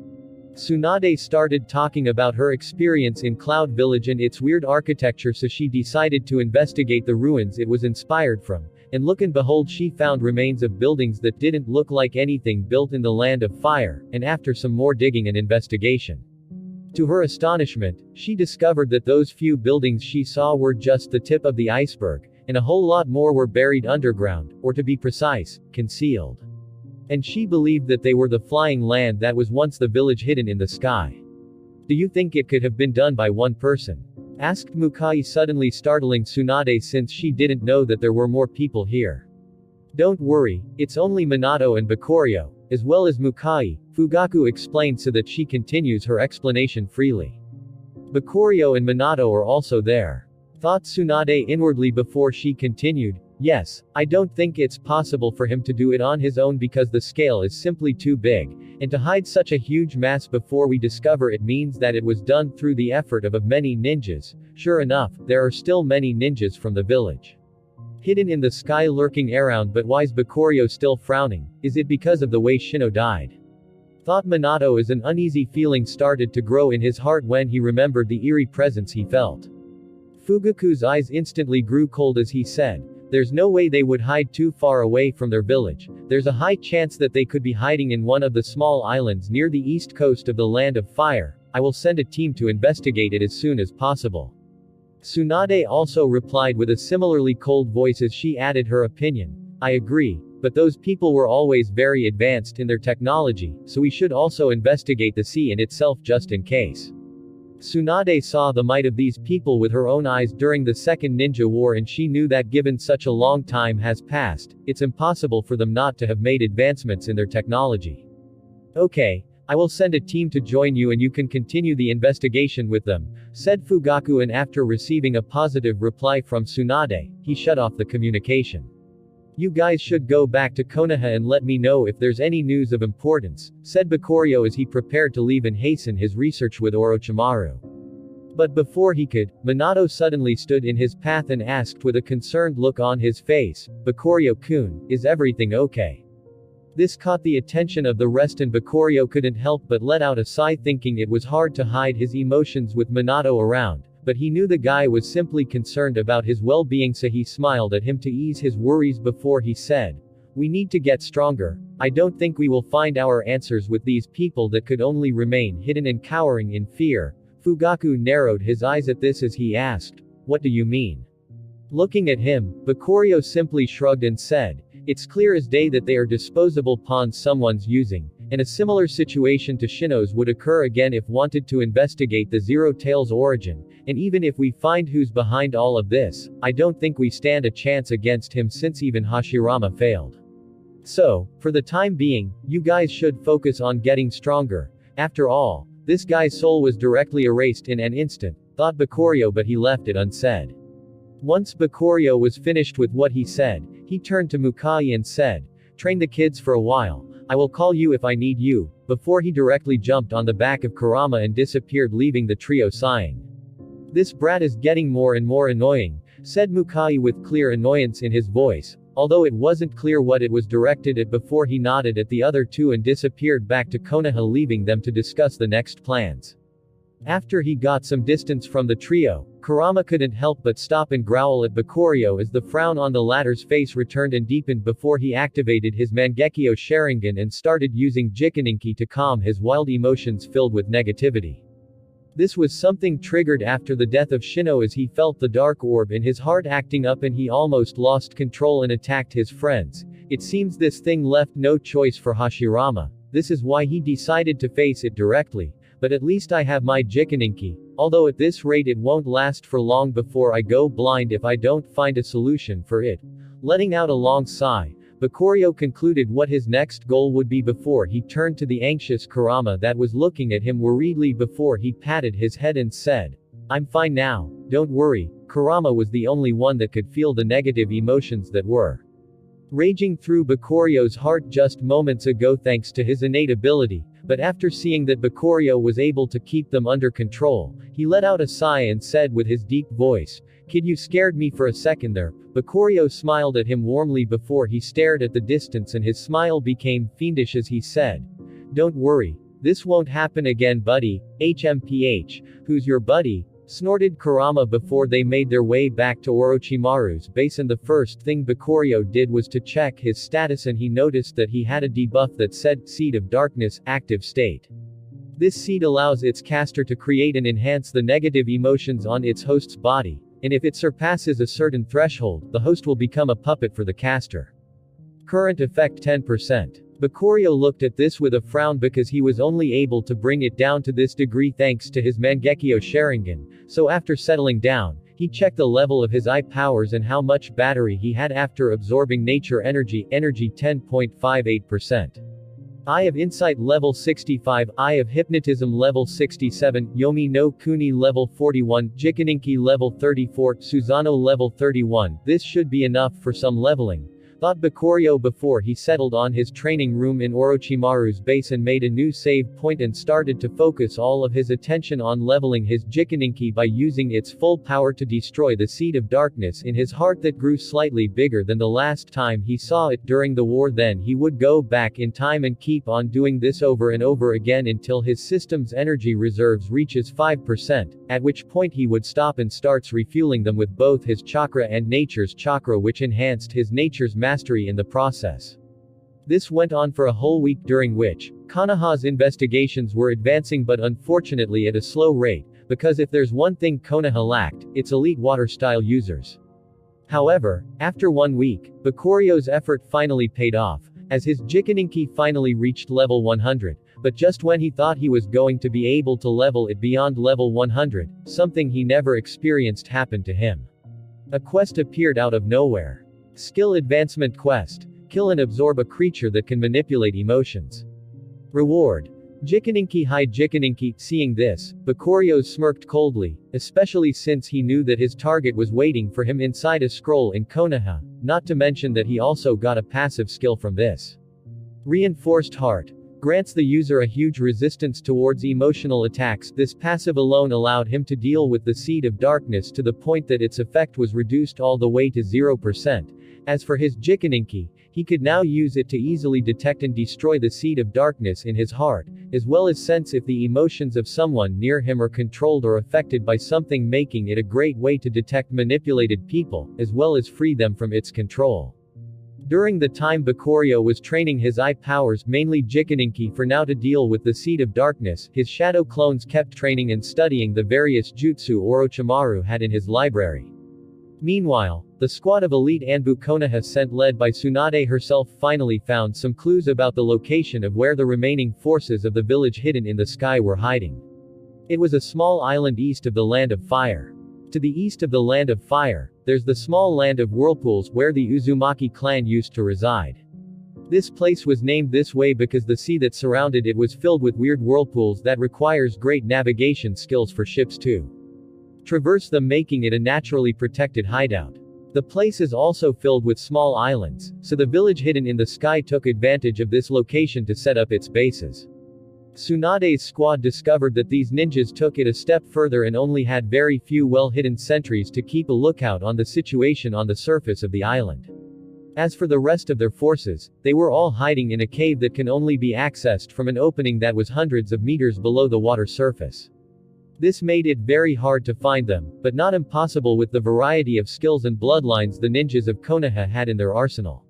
Speaker 1: Tsunade started talking about her experience in Cloud Village and its weird architecture, so she decided to investigate the ruins it was inspired from. And look and behold, she found remains of buildings that didn't look like anything built in the Land of Fire, and after some more digging and investigation, to her astonishment, she discovered that those few buildings she saw were just the tip of the iceberg, and a whole lot more were buried underground, or to be precise, concealed. And she believed that they were the flying land that was once the village hidden in the sky. "Do you think it could have been done by one person?" asked Mukai, suddenly startling Tsunade since she didn't know that there were more people here. "Don't worry, it's only Minato and Bakuryo, as well as Mukai," Fugaku explained so that she continues her explanation freely. "Bakuryo and Minato are also there," thought Tsunade inwardly before she continued. "Yes, I don't think it's possible for him to do it on his own because the scale is simply too big, and to hide such a huge mass before we discover it means that it was done through the effort of many ninjas. Sure enough, there are still many ninjas from the village hidden in the sky lurking around, but why's Bakuryo still frowning? Is it because of the way Shino died?" thought Minato as an uneasy feeling started to grow in his heart when he remembered the eerie presence he felt. Fugaku's eyes instantly grew cold as he said, "There's no way they would hide too far away from their village. There's a high chance that they could be hiding in one of the small islands near the east coast of the Land of Fire. I will send a team to investigate it as soon as possible." Tsunade also replied with a similarly cold voice as she added her opinion. "I agree, but those people were always very advanced in their technology, so we should also investigate the sea in itself just in case." Tsunade saw the might of these people with her own eyes during the Second Ninja War, and she knew that given such a long time has passed, it's impossible for them not to have made advancements in their technology. "Okay, I will send a team to join you and you can continue the investigation with them, said Fugaku, and after receiving a positive reply from Tsunade, he shut off the communication. You guys should go back to Konoha and let me know if there's any news of importance, said Bakurio as he prepared to leave and hasten his research with Orochimaru. But before he could, Minato suddenly stood in his path and asked with a concerned look on his face, Bakurio-kun, is everything okay? This caught the attention of the rest and Bakurio couldn't help but let out a sigh, thinking it was hard to hide his emotions with Minato around, but he knew the guy was simply concerned about his well-being, so he smiled at him to ease his worries before he said, we need to get stronger. I don't think we will find our answers with these people that could only remain hidden and cowering in fear. Fugaku narrowed his eyes at this as he asked, what do you mean? Looking at him, Bakurio simply shrugged and said, it's clear as day that they are disposable pawns someone's using, and a similar situation to Shino's would occur again if wanted to investigate the Zero Tails origin, and even if we find who's behind all of this, I don't think we stand a chance against him since even Hashirama failed. So, for the time being, you guys should focus on getting stronger. After all, this guy's soul was directly erased in an instant, thought Bakurio, but he left it unsaid. Once Bakurio was finished with what he said, he turned to Mukai and said, train the kids for a while, I will call you if I need you, before he directly jumped on the back of Kurama and disappeared, leaving the trio sighing. This brat is getting more and more annoying, said Mukai with clear annoyance in his voice, although it wasn't clear what it was directed at before he nodded at the other two and disappeared back to Konoha, leaving them to discuss the next plans. After he got some distance from the trio, Kurama couldn't help but stop and growl at Bakurio as the frown on the latter's face returned and deepened before he activated his Mangekyo Sharingan and started using Jikaninki to calm his wild emotions filled with negativity. This was something triggered after the death of Shino, as he felt the dark orb in his heart acting up and he almost lost control and attacked his friends. It seems this thing left no choice for Hashirama. This is why he decided to face it directly. But at least I have my Jikaninki, although at this rate it won't last for long before I go blind if I don't find a solution for it. Letting out a long sigh, Bakurio concluded what his next goal would be before he turned to the anxious Kurama that was looking at him worriedly before he patted his head and said, I'm fine now, don't worry. Kurama was the only one that could feel the negative emotions that were raging through Bakurio's heart just moments ago thanks to his innate ability. But after seeing that Bakurio was able to keep them under control, he let out a sigh and said with his deep voice, Kid, you scared me for a second there. Bakurio smiled at him warmly before he stared at the distance, and his smile became fiendish as he said, Don't worry. This won't happen again, buddy. HMPH. Who's your buddy? Snorted Kurama before they made their way back to Orochimaru's base, and the first thing Bakurio did was to check his status, and he noticed that he had a debuff that said Seed of Darkness, active state. This seed allows its caster to create and enhance the negative emotions on its host's body, and if it surpasses a certain threshold, the host will become a puppet for the caster. Current effect 10%. Bakurio looked at this with a frown because he was only able to bring it down to this degree thanks to his Mangekyo Sharingan, so after settling down, he checked the level of his eye powers and how much battery he had after absorbing nature energy 10.58%. Eye of Insight level 65, Eye of Hypnotism level 67, Yomi no Kuni level 41, Jikaninki level 34, Susanoo level 31. This should be enough for some leveling, thought Bakurio before he settled on his training room in Orochimaru's base and made a new save point and started to focus all of his attention on leveling his Jikaninki by using its full power to destroy the Seed of Darkness in his heart that grew slightly bigger than the last time he saw it during the war. Then he would go back in time and keep on doing this over and over again until his system's energy reserves reaches 5%, at which point he would stop and starts refueling them with both his chakra and nature's chakra, which enhanced his nature's mastery in the process. This went on for a whole week, during which Konoha's investigations were advancing, but unfortunately at a slow rate, because if there's one thing Konoha lacked, it's elite water-style users. However, after 1 week, Bakurio's effort finally paid off, as his Jikaninki finally reached level 100, but just when he thought he was going to be able to level it beyond level 100, something he never experienced happened to him. A quest appeared out of nowhere. Skill Advancement Quest. Kill and absorb a creature that can manipulate emotions. Reward. Jikaninki hi Jikaninki, seeing this, Bakurio smirked coldly, especially since he knew that his target was waiting for him inside a scroll in Konoha, not to mention that he also got a passive skill from this. Reinforced Heart grants the user a huge resistance towards emotional attacks. This passive alone allowed him to deal with the Seed of Darkness to the point that its effect was reduced all the way to 0%. As for his Jikaninki, he could now use it to easily detect and destroy the Seed of Darkness in his heart, as well as sense if the emotions of someone near him are controlled or affected by something, making it a great way to detect manipulated people, as well as free them from its control. During the time Bakurio was training his eye powers, mainly Jikaninki, for now to deal with the Seed of Darkness, his shadow clones kept training and studying the various jutsu Orochimaru had in his library. Meanwhile, the squad of elite Anbu Konoha sent led by Tsunade herself finally found some clues about the location of where the remaining forces of the village hidden in the sky were hiding. It was a small island east of the Land of Fire. To the east of the Land of Fire, there's the small Land of Whirlpools where the Uzumaki clan used to reside. This place was named this way because the sea that surrounded it was filled with weird whirlpools that requires great navigation skills for ships to traverse them, making it a naturally protected hideout. The place is also filled with small islands, so the village hidden in the sky took advantage of this location to set up its bases. Tsunade's squad discovered that these ninjas took it a step further and only had very few well-hidden sentries to keep a lookout on the situation on the surface of the island. As for the rest of their forces, they were all hiding in a cave that can only be accessed from an opening that was hundreds of meters below the water surface. This made it very hard to find them, but not impossible with the variety of skills and bloodlines the ninjas of Konoha had in their arsenal.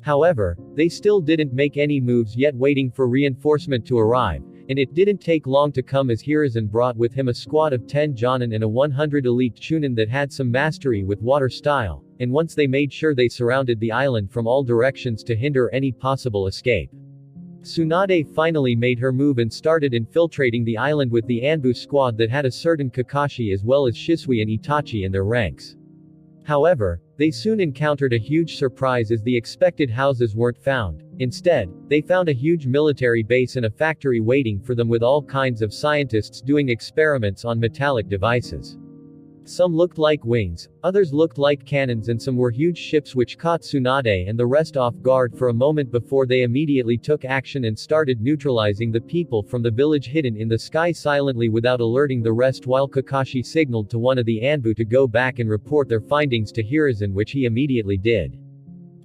Speaker 1: However, they still didn't make any moves yet, waiting for reinforcement to arrive, and it didn't take long to come as Hiruzen brought with him a squad of 10 Jonin and a 100 elite Chunin that had some mastery with water style, and once they made sure they surrounded the island from all directions to hinder any possible escape. Tsunade finally made her move and started infiltrating the island with the Anbu squad that had a certain Kakashi as well as Shisui and Itachi in their ranks. However, they soon encountered a huge surprise as the expected houses weren't found. Instead, they found a huge military base and a factory waiting for them with all kinds of scientists doing experiments on metallic devices. Some looked like wings, others looked like cannons, and some were huge ships which caught Tsunade and the rest off guard for a moment before they immediately took action and started neutralizing the people from the village hidden in the sky silently without alerting the rest, while Kakashi signaled to one of the Anbu to go back and report their findings to Hiruzen, which he immediately did.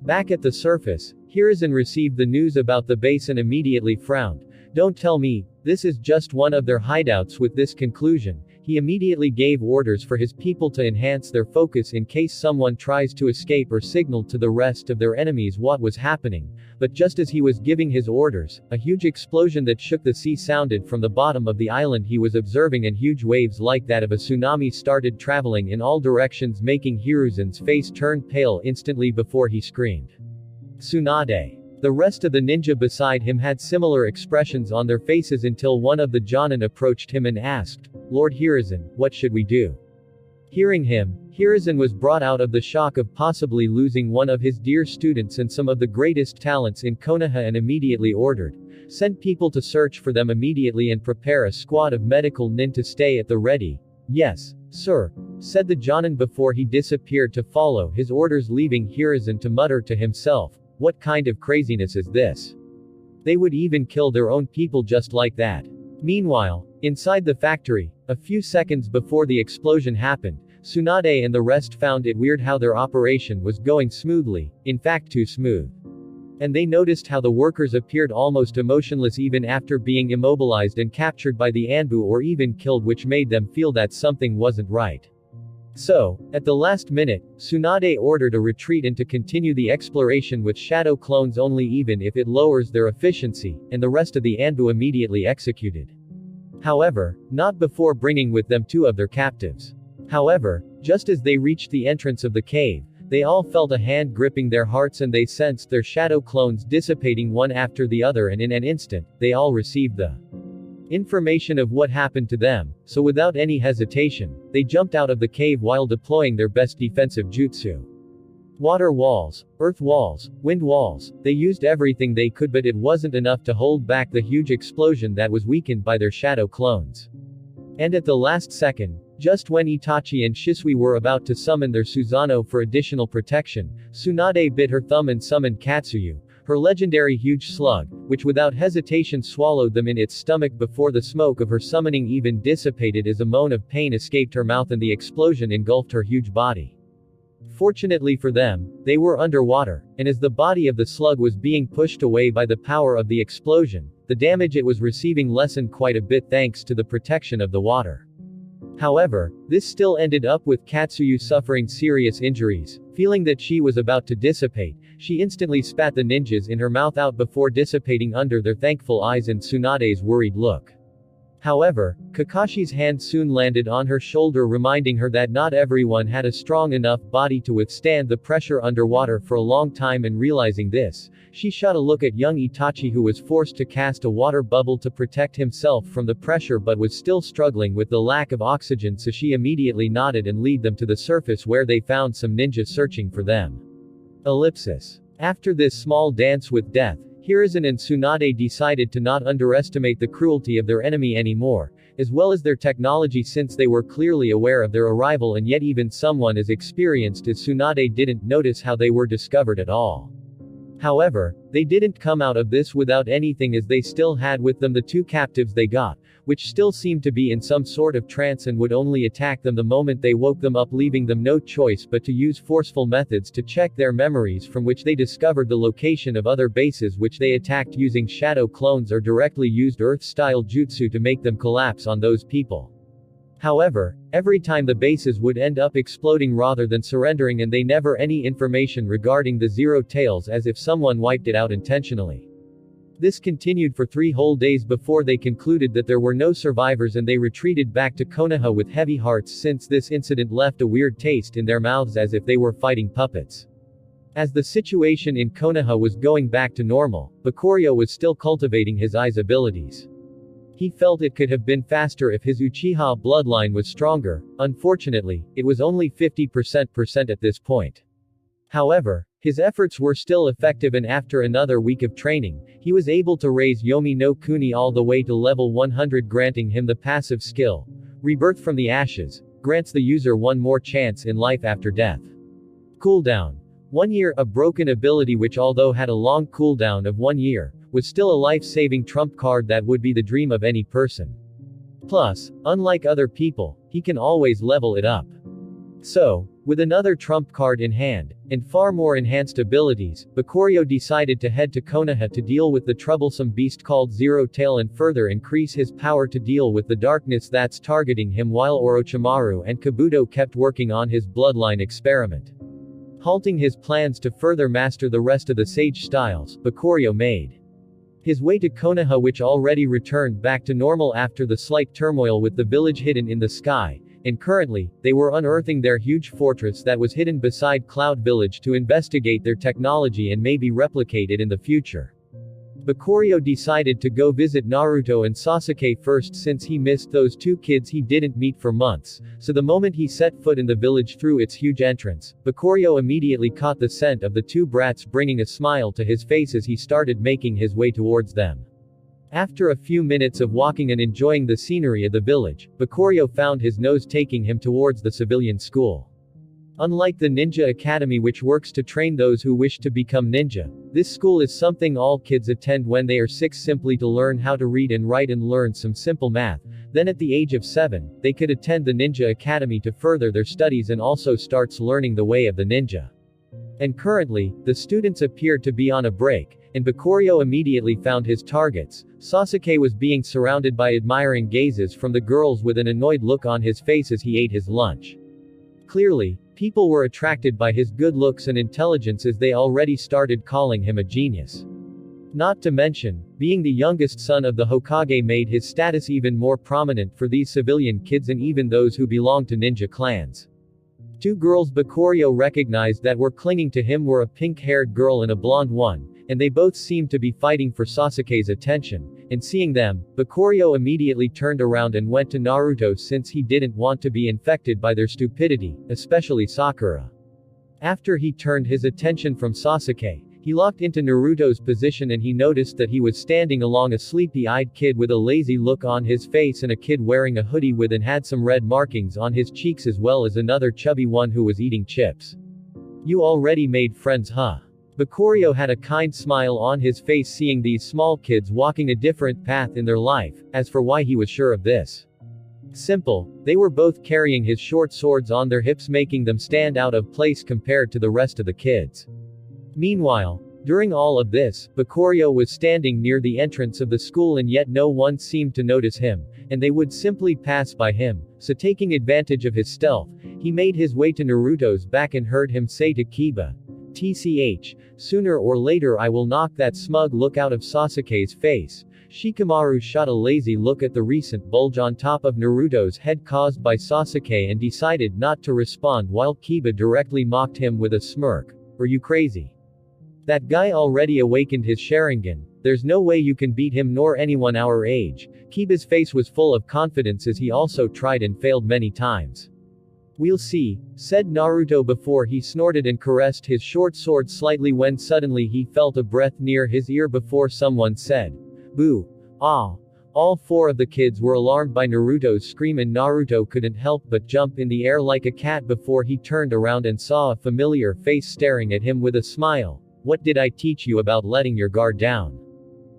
Speaker 1: Back at the surface, Hiruzen received the news about the base and immediately frowned. "Don't tell me, this is just one of their hideouts." With this conclusion, he immediately gave orders for his people to enhance their focus in case someone tries to escape, or signaled to the rest of their enemies what was happening. But just as he was giving his orders, a huge explosion that shook the sea sounded from the bottom of the island he was observing, and huge waves like that of a tsunami started traveling in all directions, making Hiruzen's face turn pale instantly before he screamed, "Tsunade!" The rest of the ninja beside him had similar expressions on their faces until one of the Jonin approached him and asked, "Lord Hiruzen, what should we do?" Hearing him, Hiruzen was brought out of the shock of possibly losing one of his dear students and some of the greatest talents in Konoha, and immediately ordered, "Send people to search for them immediately and prepare a squad of medical nin to stay at the ready." "Yes, sir," said the Jonin before he disappeared to follow his orders, leaving Hiruzen to mutter to himself, "What kind of craziness is this? They would even kill their own people just like that." Meanwhile, inside the factory, a few seconds before the explosion happened, Tsunade and the rest found it weird how their operation was going smoothly, in fact too smooth. And they noticed how the workers appeared almost emotionless even after being immobilized and captured by the Anbu or even killed, which made them feel that something wasn't right. So, at the last minute, Tsunade ordered a retreat and to continue the exploration with shadow clones only, even if it lowers their efficiency, and the rest of the Anbu immediately executed. However, not before bringing with them two of their captives. However, just as they reached the entrance of the cave, they all felt a hand gripping their hearts and they sensed their shadow clones dissipating one after the other, and in an instant, they all received the information of what happened to them, so without any hesitation, they jumped out of the cave while deploying their best defensive jutsu. Water walls, earth walls, wind walls, they used everything they could, but it wasn't enough to hold back the huge explosion that was weakened by their shadow clones. And at the last second, just when Itachi and Shisui were about to summon their Susanoo for additional protection, Tsunade bit her thumb and summoned Katsuyu, her legendary huge slug, which without hesitation swallowed them in its stomach before the smoke of her summoning even dissipated as a moan of pain escaped her mouth and the explosion engulfed her huge body. Fortunately for them, they were underwater, and as the body of the slug was being pushed away by the power of the explosion, the damage it was receiving lessened quite a bit thanks to the protection of the water. However, this still ended up with Katsuyu suffering serious injuries. Feeling that she was about to dissipate, she instantly spat the ninjas in her mouth out before dissipating under their thankful eyes and Tsunade's worried look. However, Kakashi's hand soon landed on her shoulder, reminding her that not everyone had a strong enough body to withstand the pressure underwater for a long time, and realizing this, she shot a look at young Itachi, who was forced to cast a water bubble to protect himself from the pressure but was still struggling with the lack of oxygen, so she immediately nodded and led them to the surface where they found some ninjas searching for them. Ellipsis. After this small dance with death, Hiruzen and Tsunade decided to not underestimate the cruelty of their enemy anymore, as well as their technology, since they were clearly aware of their arrival, and yet even someone as experienced as Tsunade didn't notice how they were discovered at all. However, they didn't come out of this without anything, as they still had with them the two captives they got, which still seemed to be in some sort of trance and would only attack them the moment they woke them up, leaving them no choice but to use forceful methods to check their memories, from which they discovered the location of other bases which they attacked using shadow clones or directly used Earth-style jutsu to make them collapse on those people. However, every time the bases would end up exploding rather than surrendering, and they never any information regarding the Zero Tails, as if someone wiped it out intentionally. This continued for 3 whole days before they concluded that there were no survivors, and they retreated back to Konoha with heavy hearts, since this incident left a weird taste in their mouths as if they were fighting puppets. As the situation in Konoha was going back to normal, Bakurio was still cultivating his eyes abilities. He felt it could have been faster if his Uchiha bloodline was stronger. Unfortunately, it was only 50% at this point. However, his efforts were still effective, and after another week of training, he was able to raise Yomi no Kuni all the way to level 100, granting him the passive skill. Rebirth from the Ashes grants the user one more chance in life after death. Cooldown. 1 year, a broken ability which, although had a long cooldown of 1 year, was still a life-saving trump card that would be the dream of any person. Plus, unlike other people, he can always level it up. So, with another trump card in hand, and far more enhanced abilities, Bakurio decided to head to Konoha to deal with the troublesome beast called Zero Tail and further increase his power to deal with the darkness that's targeting him, while Orochimaru and Kabuto kept working on his bloodline experiment. Halting his plans to further master the rest of the sage styles, Bakurio made his way to Konoha, which already returned back to normal after the slight turmoil with the village hidden in the sky, and currently, they were unearthing their huge fortress that was hidden beside Cloud Village to investigate their technology and maybe replicate it in the future. Bakurio decided to go visit Naruto and Sasuke first, since he missed those two kids he didn't meet for months, so the moment he set foot in the village through its huge entrance, Bakurio immediately caught the scent of the two brats, bringing a smile to his face as he started making his way towards them. After a few minutes of walking and enjoying the scenery of the village, Bakurio found his nose taking him towards the civilian school. Unlike the Ninja Academy, which works to train those who wish to become ninja, this school is something all kids attend when they are 6, simply to learn how to read and write and learn some simple math. Then at the age of 7, they could attend the Ninja Academy to further their studies and also starts learning the way of the ninja. And currently, the students appeared to be on a break, and Bakurio immediately found his targets. Sasuke was being surrounded by admiring gazes from the girls with an annoyed look on his face as he ate his lunch. Clearly, people were attracted by his good looks and intelligence, as they already started calling him a genius. Not to mention, being the youngest son of the Hokage made his status even more prominent for these civilian kids and even those who belonged to ninja clans. 2 girls Bakurio recognized that were clinging to him were a pink-haired girl and a blonde one, and they both seemed to be fighting for Sasuke's attention. And seeing them, Bakurio immediately turned around and went to Naruto, since he didn't want to be infected by their stupidity, especially Sakura. After he turned his attention from Sasuke, he locked into Naruto's position and he noticed that he was standing along a sleepy-eyed kid with a lazy look on his face and a kid wearing a hoodie with and had some red markings on his cheeks as well as another chubby one who was eating chips. You already made friends, huh? Bakurio had a kind smile on his face seeing these small kids walking a different path in their life. As for why he was sure of this. Simple, they were both carrying his short swords on their hips making them stand out of place compared to the rest of the kids. Meanwhile, during all of this, Bakurio was standing near the entrance of the school and yet no one seemed to notice him, and they would simply pass by him, so taking advantage of his stealth, he made his way to Naruto's back and heard him say to Kiba, "TCH, sooner or later I will knock that smug look out of Sasuke's face." Shikamaru shot a lazy look at the recent bulge on top of Naruto's head caused by Sasuke and decided not to respond while Kiba directly mocked him with a smirk. "Are you crazy? That guy already awakened his Sharingan. There's no way you can beat him nor anyone our age." Kiba's face was full of confidence as he also tried and failed many times. "We'll see," said Naruto before he snorted and caressed his short sword slightly when suddenly he felt a breath near his ear before someone said, "Boo! Ah!" All four of the kids were alarmed by Naruto's scream and Naruto couldn't help but jump in the air like a cat before he turned around and saw a familiar face staring at him with a smile. "What did I teach you about letting your guard down?"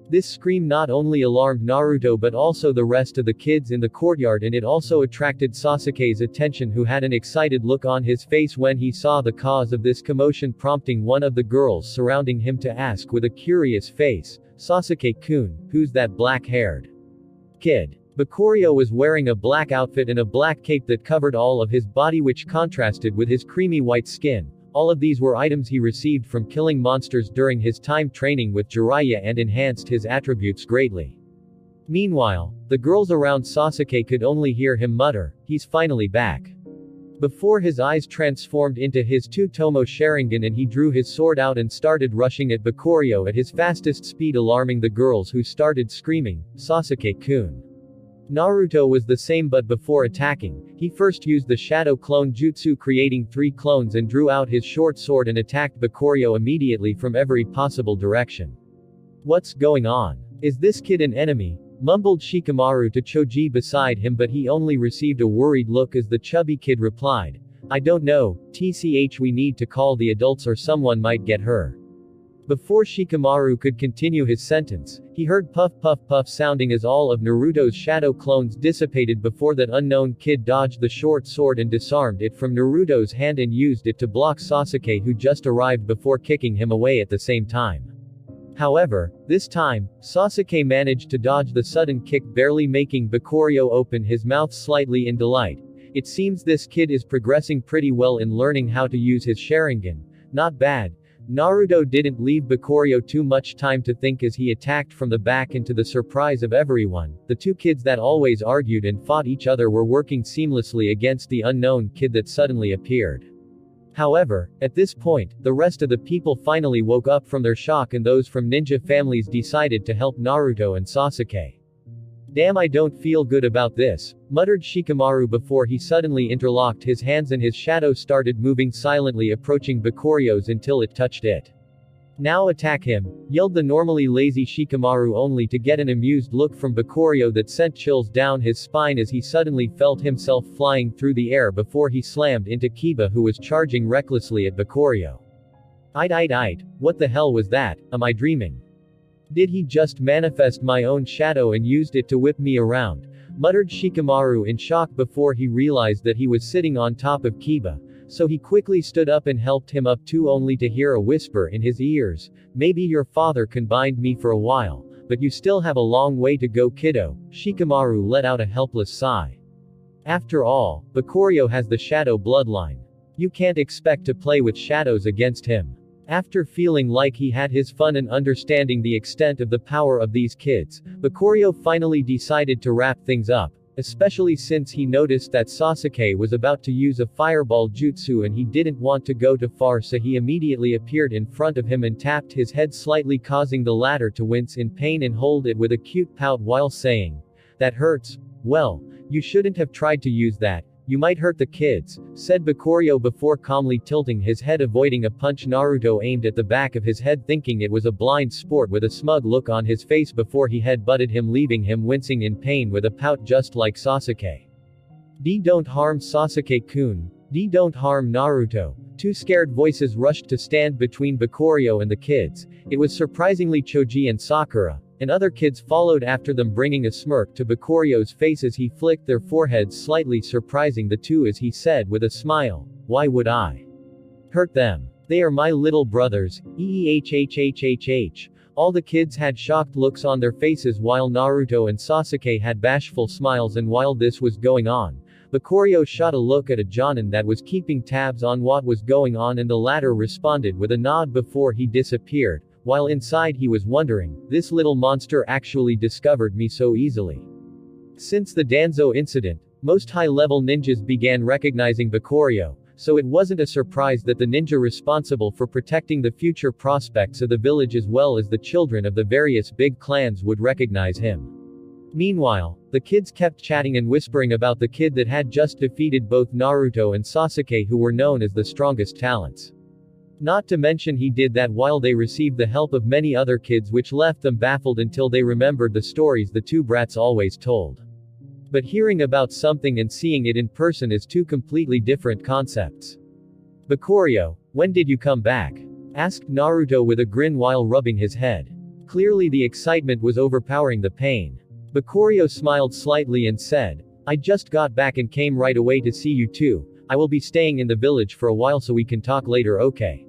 Speaker 1: This scream not only alarmed Naruto but also the rest of the kids in the courtyard and it also attracted Sasuke's attention who had an excited look on his face when he saw the cause of this commotion prompting one of the girls surrounding him to ask with a curious face, "Sasuke-kun, who's that black-haired kid?" Bakurio was wearing a black outfit and a black cape that covered all of his body which contrasted with his creamy white skin. All of these were items he received from killing monsters during his time training with Jiraiya and enhanced his attributes greatly. Meanwhile, the girls around Sasuke could only hear him mutter, "He's finally back." Before his eyes transformed into his two-tomo Sharingan and he drew his sword out and started rushing at Bakurio at his fastest speed alarming the girls who started screaming, "Sasuke-kun." Naruto was the same but before attacking, he first used the Shadow Clone Jutsu creating 3 clones and drew out his short sword and attacked Bakurio immediately from every possible direction. "What's going on? Is this kid an enemy?" mumbled Shikamaru to Choji beside him but he only received a worried look as the chubby kid replied, "I don't know, TCH we need to call the adults or someone might get hurt." Before Shikamaru could continue his sentence, he heard puff puff puff sounding as all of Naruto's shadow clones dissipated before that unknown kid dodged the short sword and disarmed it from Naruto's hand and used it to block Sasuke who just arrived before kicking him away at the same time. However, this time, Sasuke managed to dodge the sudden kick barely making Bakurio open his mouth slightly in delight. It seems this kid is progressing pretty well in learning how to use his Sharingan. Not bad. Naruto didn't leave Bakurio too much time to think as he attacked from the back and to the surprise of everyone, the two kids that always argued and fought each other were working seamlessly against the unknown kid that suddenly appeared. However, at this point, the rest of the people finally woke up from their shock and those from ninja families decided to help Naruto and Sasuke. "Damn, I don't feel good about this," muttered Shikamaru before he suddenly interlocked his hands and his shadow started moving silently approaching Bakurio's until it touched it. "Now attack him," yelled the normally lazy Shikamaru only to get an amused look from Bakurio that sent chills down his spine as he suddenly felt himself flying through the air before he slammed into Kiba who was charging recklessly at Bakurio. Ite, what the hell was that? Am I dreaming? Did he just manifest my own shadow and used it to whip me around?" muttered Shikamaru in shock before he realized that he was sitting on top of Kiba, so he quickly stood up and helped him up too only to hear a whisper in his ears, "Maybe your father can bind me for a while, but you still have a long way to go kiddo." Shikamaru let out a helpless sigh. After all, Bakurio has the shadow bloodline. You can't expect to play with shadows against him. After feeling like he had his fun and understanding the extent of the power of these kids, Bakurio finally decided to wrap things up, especially since he noticed that Sasuke was about to use a fireball jutsu and he didn't want to go too far, so he immediately appeared in front of him and tapped his head slightly causing the latter to wince in pain and hold it with a cute pout while saying, "That hurts? Well, you shouldn't have tried to use that. You might hurt the kids, said Bakurio before calmly tilting his head, avoiding a punch Naruto aimed at the back of his head, thinking it was a blind sport, with a smug look on his face before he head-butted him, leaving him wincing in pain with a pout just like Sasuke. Don't harm Sasuke-kun. Don't harm Naruto. Two scared voices rushed to stand between Bakurio and the kids. It was surprisingly Choji and Sakura, and other kids followed after them, bringing a smirk to Bakurio's face as he flicked their foreheads, slightly surprising the two as he said with a smile, "Why would I hurt them? They are my little brothers, eehhhhhh." All the kids had shocked looks on their faces while Naruto and Sasuke had bashful smiles, and while this was going on, Bakurio shot a look at a Jonin that was keeping tabs on what was going on, and the latter responded with a nod before he disappeared, while inside he was wondering, this little monster actually discovered me so easily. Since the Danzo incident, most high-level ninjas began recognizing Bakurio, so it wasn't a surprise that the ninja responsible for protecting the future prospects of the village as well as the children of the various big clans would recognize him. Meanwhile, the kids kept chatting and whispering about the kid that had just defeated both Naruto and Sasuke, who were known as the strongest talents. Not to mention he did that while they received the help of many other kids, which left them baffled until they remembered the stories the two brats always told. But hearing about something and seeing it in person is two completely different concepts. Bakurio, when did you come back? Asked Naruto with a grin while rubbing his head. Clearly the excitement was overpowering the pain. Bakurio smiled slightly and said, "I just got back and came right away to see you too. I will be staying in the village for a while so we can talk later, okay?"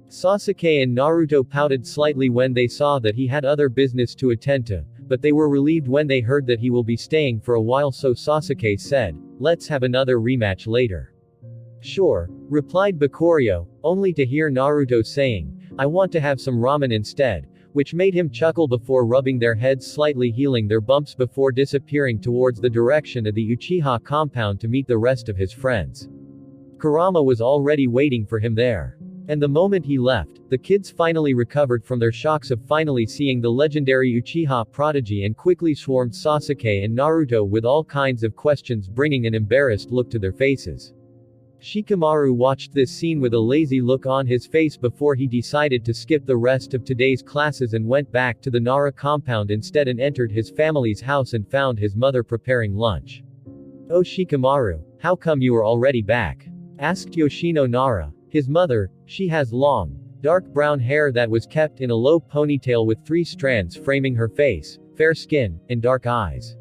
Speaker 1: Sasuke and Naruto pouted slightly when they saw that he had other business to attend to, but they were relieved when they heard that he will be staying for a while, so Sasuke said, "Let's have another rematch later." "Sure," replied Bakurio, only to hear Naruto saying, "I want to have some ramen instead," which made him chuckle before rubbing their heads slightly, healing their bumps before disappearing towards the direction of the Uchiha compound to meet the rest of his friends. Kurama was already waiting for him there. And the moment he left, the kids finally recovered from their shocks of finally seeing the legendary Uchiha prodigy and quickly swarmed Sasuke and Naruto with all kinds of questions, bringing an embarrassed look to their faces. Shikamaru watched this scene with a lazy look on his face before he decided to skip the rest of today's classes and went back to the Nara compound instead and entered his family's house and found his mother preparing lunch. "Oh Shikamaru, how come you are already back?" asked Yoshino Nara. His mother, she has long, dark brown hair that was kept in a low ponytail with 3 strands framing her face, fair skin, and dark eyes.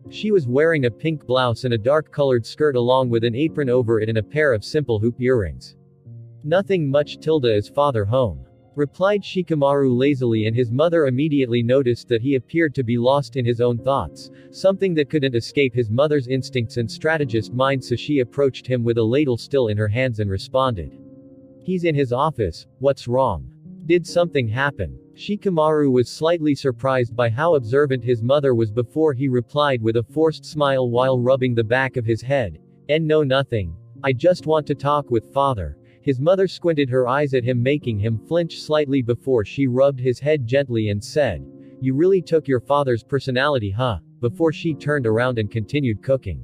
Speaker 1: She was wearing a pink blouse and a dark-colored skirt along with an apron over it and a pair of simple hoop earrings. "Nothing much, Tilda is father home," replied Shikamaru lazily, and his mother immediately noticed that he appeared to be lost in his own thoughts, something that couldn't escape his mother's instincts and strategist mind, so she approached him with a ladle still in her hands and responded, "He's in his office, what's wrong? Did something happen?" Shikamaru was slightly surprised by how observant his mother was before he replied with a forced smile while rubbing the back of his head, "No, nothing. I just want to talk with father." His mother squinted her eyes at him, making him flinch slightly before she rubbed his head gently and said, "You really took your father's personality, huh?" before she turned around and continued cooking.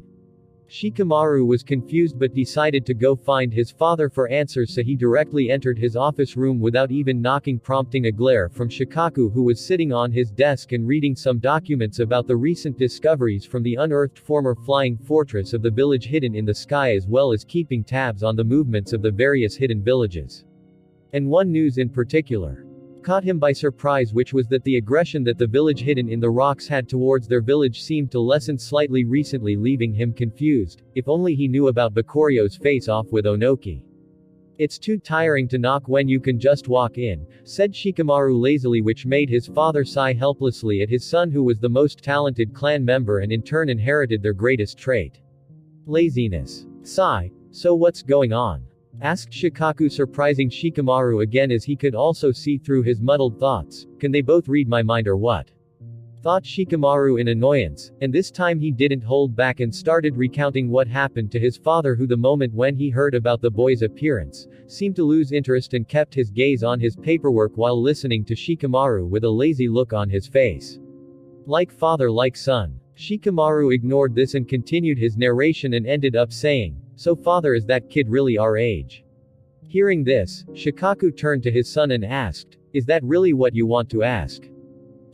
Speaker 1: Shikamaru was confused but decided to go find his father for answers, so he directly entered his office room without even knocking, prompting a glare from Shikaku, who was sitting on his desk and reading some documents about the recent discoveries from the unearthed former flying fortress of the village hidden in the sky, as well as keeping tabs on the movements of the various hidden villages. And one news in particular caught him by surprise, which was that the aggression that the village hidden in the rocks had towards their village seemed to lessen slightly recently, leaving him confused. If only he knew about Bakurio's face-off with Onoki. "It's too tiring to knock when you can just walk in," said Shikamaru lazily, which made his father sigh helplessly at his son, who was the most talented clan member and in turn inherited their greatest trait: laziness. Sigh. "So what's going on?" asked Shikaku, surprising Shikamaru again as he could also see through his muddled thoughts. "Can they both read my mind or what?" thought Shikamaru in annoyance, and this time he didn't hold back and started recounting what happened to his father, who the moment when he heard about the boy's appearance, seemed to lose interest and kept his gaze on his paperwork while listening to Shikamaru with a lazy look on his face. "Like father like son," Shikamaru ignored this and continued his narration and ended up saying, "So father, is that kid really our age?" Hearing this, Shikaku turned to his son and asked, "Is that really what you want to ask?"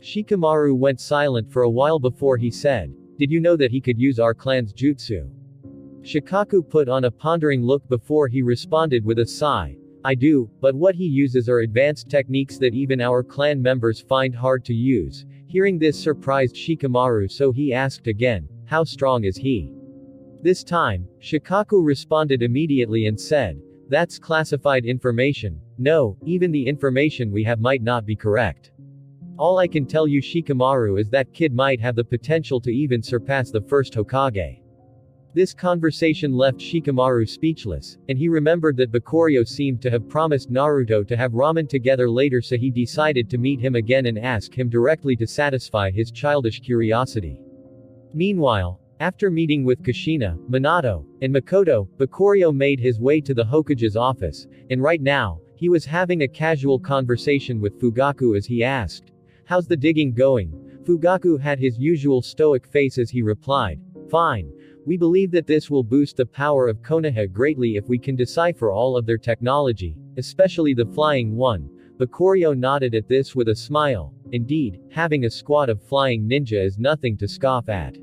Speaker 1: Shikamaru went silent for a while before he said, "Did you know that he could use our clan's jutsu?" Shikaku put on a pondering look before he responded with a sigh, "I do, but what he uses are advanced techniques that even our clan members find hard to use." Hearing this surprised Shikamaru, so he asked again, "How strong is he?" This time, Shikaku responded immediately and said, "That's classified information. No, even the information we have might not be correct. All I can tell you, Shikamaru, is that kid might have the potential to even surpass the first Hokage." This conversation left Shikamaru speechless, and he remembered that Bakurio seemed to have promised Naruto to have ramen together later, so he decided to meet him again and ask him directly to satisfy his childish curiosity. Meanwhile, after meeting with Kushina, Minato, and Makoto, Bakurio made his way to the Hokage's office, and right now, he was having a casual conversation with Fugaku as he asked, "How's the digging going?" Fugaku had his usual stoic face as he replied, "Fine. We believe that this will boost the power of Konoha greatly if we can decipher all of their technology, especially the flying one." Bakurio nodded at this with a smile. Indeed, having a squad of flying ninja is nothing to scoff at.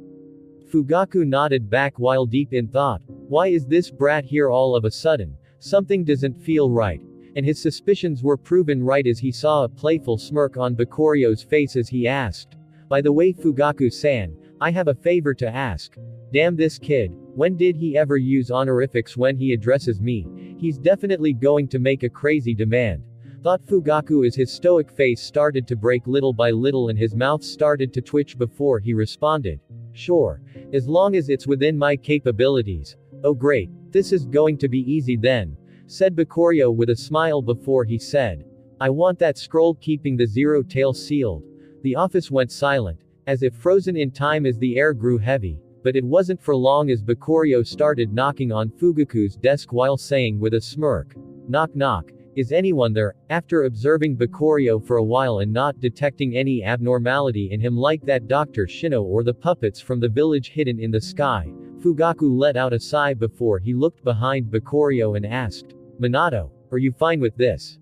Speaker 1: Fugaku nodded back while deep in thought. Why is this brat here all of a sudden? Something doesn't feel right. And his suspicions were proven right as he saw a playful smirk on Bakurio's face as he asked, "By the way, Fugaku-san, I have a favor to ask." Damn this kid. When did he ever use honorifics when he addresses me? He's definitely going to make a crazy demand. Thought Fugaku as his stoic face started to break little by little and his mouth started to twitch before he responded. "Sure. As long as it's within my capabilities." "Oh great. This is going to be easy then," said Bakurio with a smile before he said, "I want that scroll keeping the zero tail sealed." The office went silent, as if frozen in time as the air grew heavy. But it wasn't for long as Bakurio started knocking on Fugaku's desk while saying with a smirk, "Knock knock. Is anyone there?" After observing Bakurio for a while and not detecting any abnormality in him like that Dr. Shino or the puppets from the village hidden in the sky, Fugaku let out a sigh before he looked behind Bakurio and asked, "Minato, are you fine with this?"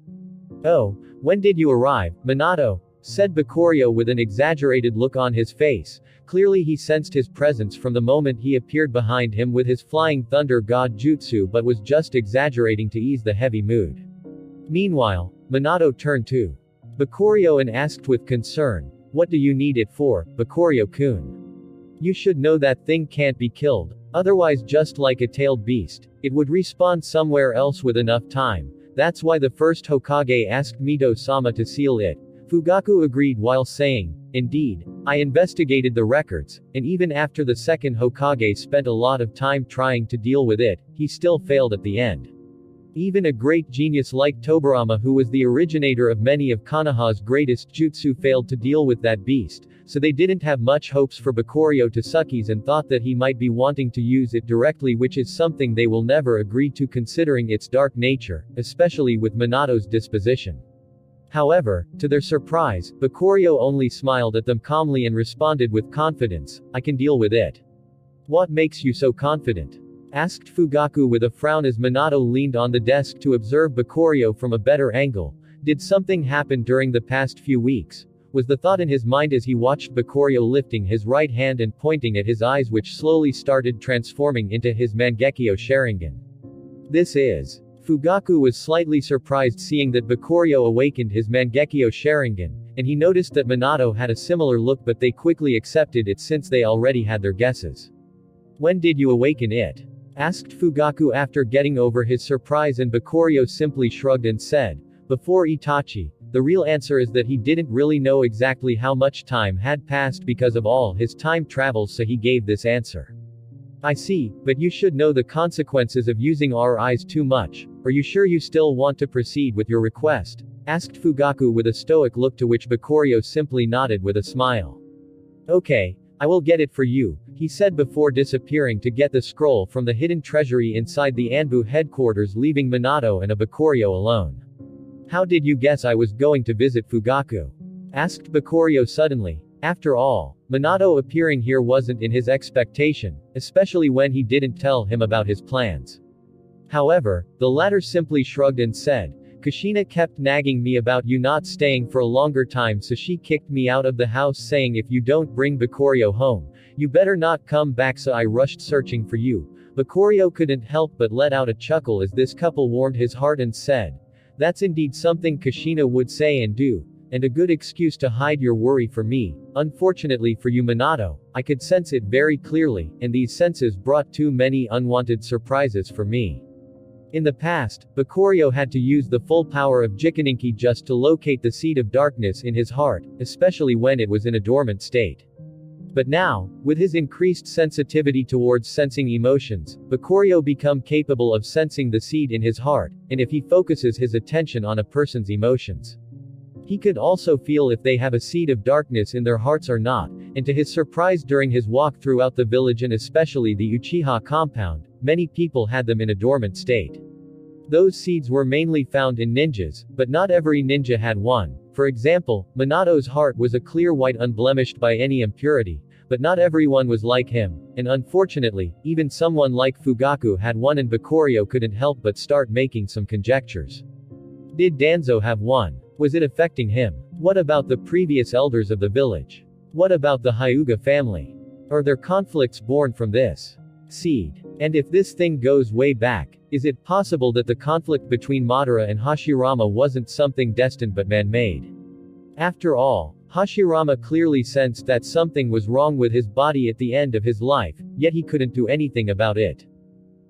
Speaker 1: "Oh, when did you arrive, Minato?" said Bakurio with an exaggerated look on his face. Clearly he sensed his presence from the moment he appeared behind him with his flying thunder god jutsu, but was just exaggerating to ease the heavy mood. Meanwhile, Minato turned to Bakurio and asked with concern, "What do you need it for, Bakurio-kun? You should know that thing can't be killed. Otherwise, just like a tailed beast, it would respawn somewhere else with enough time. That's why the first Hokage asked Mito-sama to seal it." Fugaku agreed while saying, "Indeed, I investigated the records, and even after the second Hokage spent a lot of time trying to deal with it, he still failed at the end. Even a great genius like Tobirama, who was the originator of many of Konoha's greatest jutsu, failed to deal with that beast, so they didn't have much hopes for Bakurio to succeed and thought that he might be wanting to use it directly, which is something they will never agree to considering its dark nature, especially with Minato's disposition." However, to their surprise, Bakurio only smiled at them calmly and responded with confidence, "I can deal with it." "What makes you so confident?" asked Fugaku with a frown as Minato leaned on the desk to observe Bakurio from a better angle. Did something happen during the past few weeks? Was the thought in his mind as he watched Bakurio lifting his right hand and pointing at his eyes, which slowly started transforming into his Mangekyo Sharingan. This is. Fugaku was slightly surprised seeing that Bakurio awakened his Mangekyo Sharingan, and he noticed that Minato had a similar look, but they quickly accepted it since they already had their guesses. "When did you awaken it?" asked Fugaku after getting over his surprise, and Bakurio simply shrugged and said, "Before Itachi." The real answer is that he didn't really know exactly how much time had passed because of all his time travels, so he gave this answer. "I see, but you should know the consequences of using our eyes too much. Are you sure you still want to proceed with your request?" asked Fugaku with a stoic look, to which Bakurio simply nodded with a smile. "Okay, I will get it for you," he said before disappearing to get the scroll from the hidden treasury inside the Anbu headquarters, leaving Minato and Bakurio alone. "How did you guess I was going to visit Fugaku?" asked Bakurio suddenly. After all, Minato appearing here wasn't in his expectation, especially when he didn't tell him about his plans. However, the latter simply shrugged and said, Kushina kept nagging me about you not staying for a longer time, so she kicked me out of the house saying if you don't bring Bakurio home, you better not come back, so I rushed searching for you. Bakurio couldn't help but let out a chuckle as this couple warmed his heart and said, that's indeed something Kushina would say and do, and a good excuse to hide your worry for me. Unfortunately for you, Minato, I could sense it very clearly, and these senses brought too many unwanted surprises for me. In the past, Bakurio had to use the full power of Jikaninki just to locate the seed of darkness in his heart, especially when it was in a dormant state. But now, with his increased sensitivity towards sensing emotions, Bakurio become capable of sensing the seed in his heart, and if he focuses his attention on a person's emotions, he could also feel if they have a seed of darkness in their hearts or not, and to his surprise during his walk throughout the village and especially the Uchiha compound, many people had them in a dormant state. Those seeds were mainly found in ninjas, but not every ninja had one. For example, Minato's heart was a clear white unblemished by any impurity, but not everyone was like him, and unfortunately, even someone like Fugaku had one and Bakurio couldn't help but start making some conjectures. Did Danzo have one? Was it affecting him? What about the previous elders of the village? What about the Hyuga family? Are there conflicts born from this seed? And if this thing goes way back, is it possible that the conflict between Madara and Hashirama wasn't something destined but man-made? After all, Hashirama clearly sensed that something was wrong with his body at the end of his life, yet he couldn't do anything about it.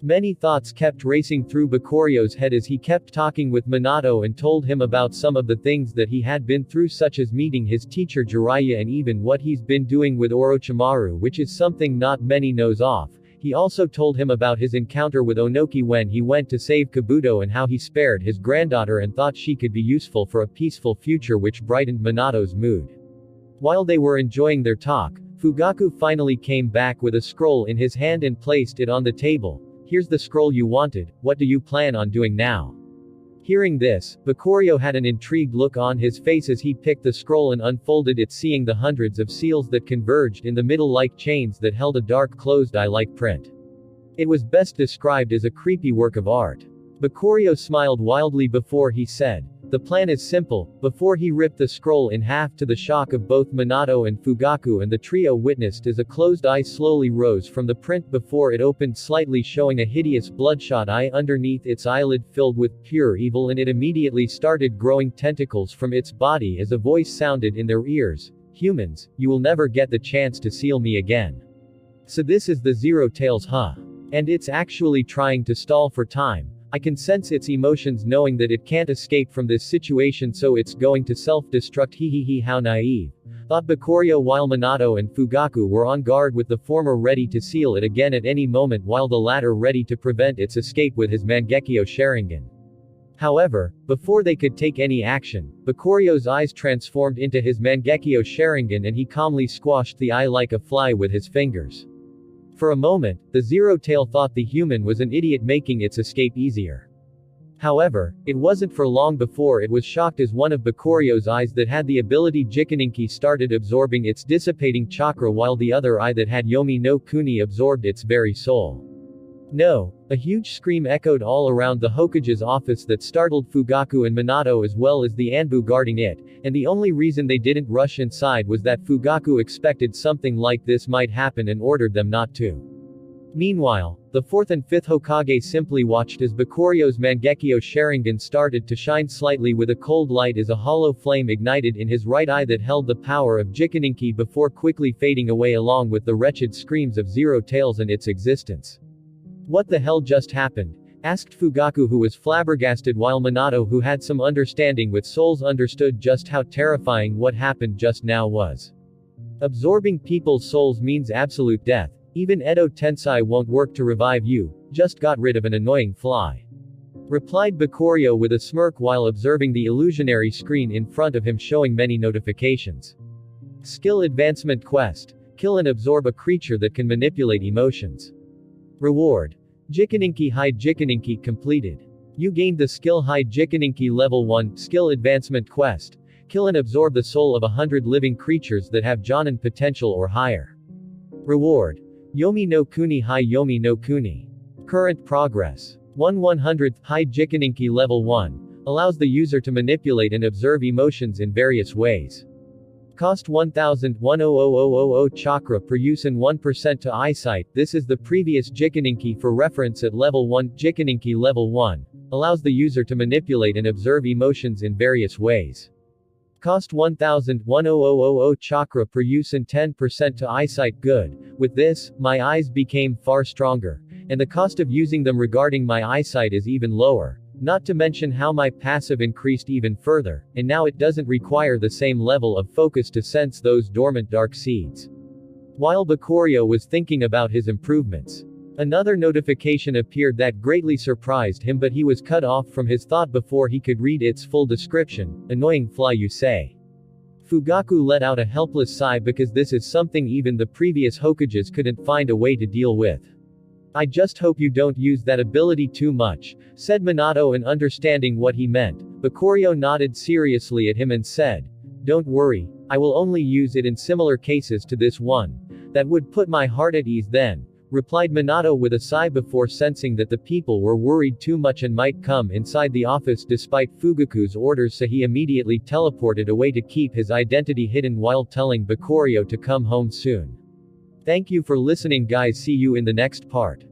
Speaker 1: Many thoughts kept racing through Bakurio's head as he kept talking with Minato and told him about some of the things that he had been through, such as meeting his teacher Jiraiya and even what he's been doing with Orochimaru, which is something not many knows of. He also told him about his encounter with Onoki when he went to save Kabuto and how he spared his granddaughter and thought she could be useful for a peaceful future, which brightened Minato's mood. While they were enjoying their talk, Fugaku finally came back with a scroll in his hand and placed it on the table. Here's the scroll you wanted, what do you plan on doing now? Hearing this, Bakurio had an intrigued look on his face as he picked the scroll and unfolded it, seeing the hundreds of seals that converged in the middle like chains that held a dark closed eye-like print. It was best described as a creepy work of art. Bakurio smiled wildly before he said, the plan is simple. Before he ripped the scroll in half, to the shock of both Minato and Fugaku and the trio, witnessed as a closed eye slowly rose from the print before it opened slightly, showing a hideous bloodshot eye underneath its eyelid filled with pure evil, and it immediately started growing tentacles from its body as a voice sounded in their ears. Humans, you will never get the chance to seal me again. So this is the Zero Tails, huh? And it's actually trying to stall for time. I can sense its emotions, knowing that it can't escape from this situation, so it's going to self-destruct. Hehehe, how naive, thought Bakurio, while Minato and Fugaku were on guard, with the former ready to seal it again at any moment while the latter ready to prevent its escape with his Mangekyo Sharingan. However, before they could take any action, Bakurio's eyes transformed into his Mangekyo Sharingan and he calmly squashed the eye like a fly with his fingers. For a moment, the Zero Tail thought the human was an idiot, making its escape easier. However, it wasn't for long before it was shocked as one of Bakurio's eyes that had the ability Jikaninki started absorbing its dissipating chakra, while the other eye that had Yomi no Kuni absorbed its very soul. No! A huge scream echoed all around the Hokage's office that startled Fugaku and Minato as well as the Anbu guarding it, and the only reason they didn't rush inside was that Fugaku expected something like this might happen and ordered them not to. Meanwhile, the 4th and 5th Hokage simply watched as Bakurio's Mangekyo Sharingan started to shine slightly with a cold light as a hollow flame ignited in his right eye that held the power of Jikaninki before quickly fading away along with the wretched screams of Zero Tails and its existence. What the hell just happened? Asked Fugaku, who was flabbergasted, while Minato, who had some understanding with souls, understood just how terrifying what happened just now was. Absorbing people's souls means absolute death. Even Edo Tensei won't work to revive you, just got rid of an annoying fly. Replied Bakurio with a smirk while observing the illusionary screen in front of him showing many notifications. Skill Advancement Quest. Kill and absorb a creature that can manipulate emotions. Reward. Jikaninki Hide Jikaninki completed. You gained the skill Hide Jikaninki level 1 skill advancement quest. Kill and absorb the soul of 100 living creatures that have Jonin potential or higher. Reward. Yomi no Kuni High Yomi no Kuni. Current progress. 1/100th High Jikaninki Level 1. Allows the user to manipulate and observe emotions in various ways. Cost 1000 chakra per use and 1% to eyesight. This is the previous Jikaninki for reference at level 1. Jikaninki level 1 allows the user to manipulate and observe emotions in various ways. Cost 1000 chakra per use and 10% to eyesight. Good. With this, my eyes became far stronger, and the cost of using them regarding my eyesight is even lower. Not to mention how my passive increased even further, and now it doesn't require the same level of focus to sense those dormant dark seeds. While Bakurio was thinking about his improvements, another notification appeared that greatly surprised him, but he was cut off from his thought before he could read its full description. Annoying fly, you say. Fugaku let out a helpless sigh because this is something even the previous Hokages couldn't find a way to deal with. I just hope you don't use that ability too much, said Minato, and understanding what he meant, Bakurio nodded seriously at him and said, don't worry, I will only use it in similar cases to this one. That would put my heart at ease then, replied Minato with a sigh before sensing that the people were worried too much and might come inside the office despite Fugaku's orders, so he immediately teleported away to keep his identity hidden while telling Bakurio to come home soon. Thank you for listening guys, see you in the next part.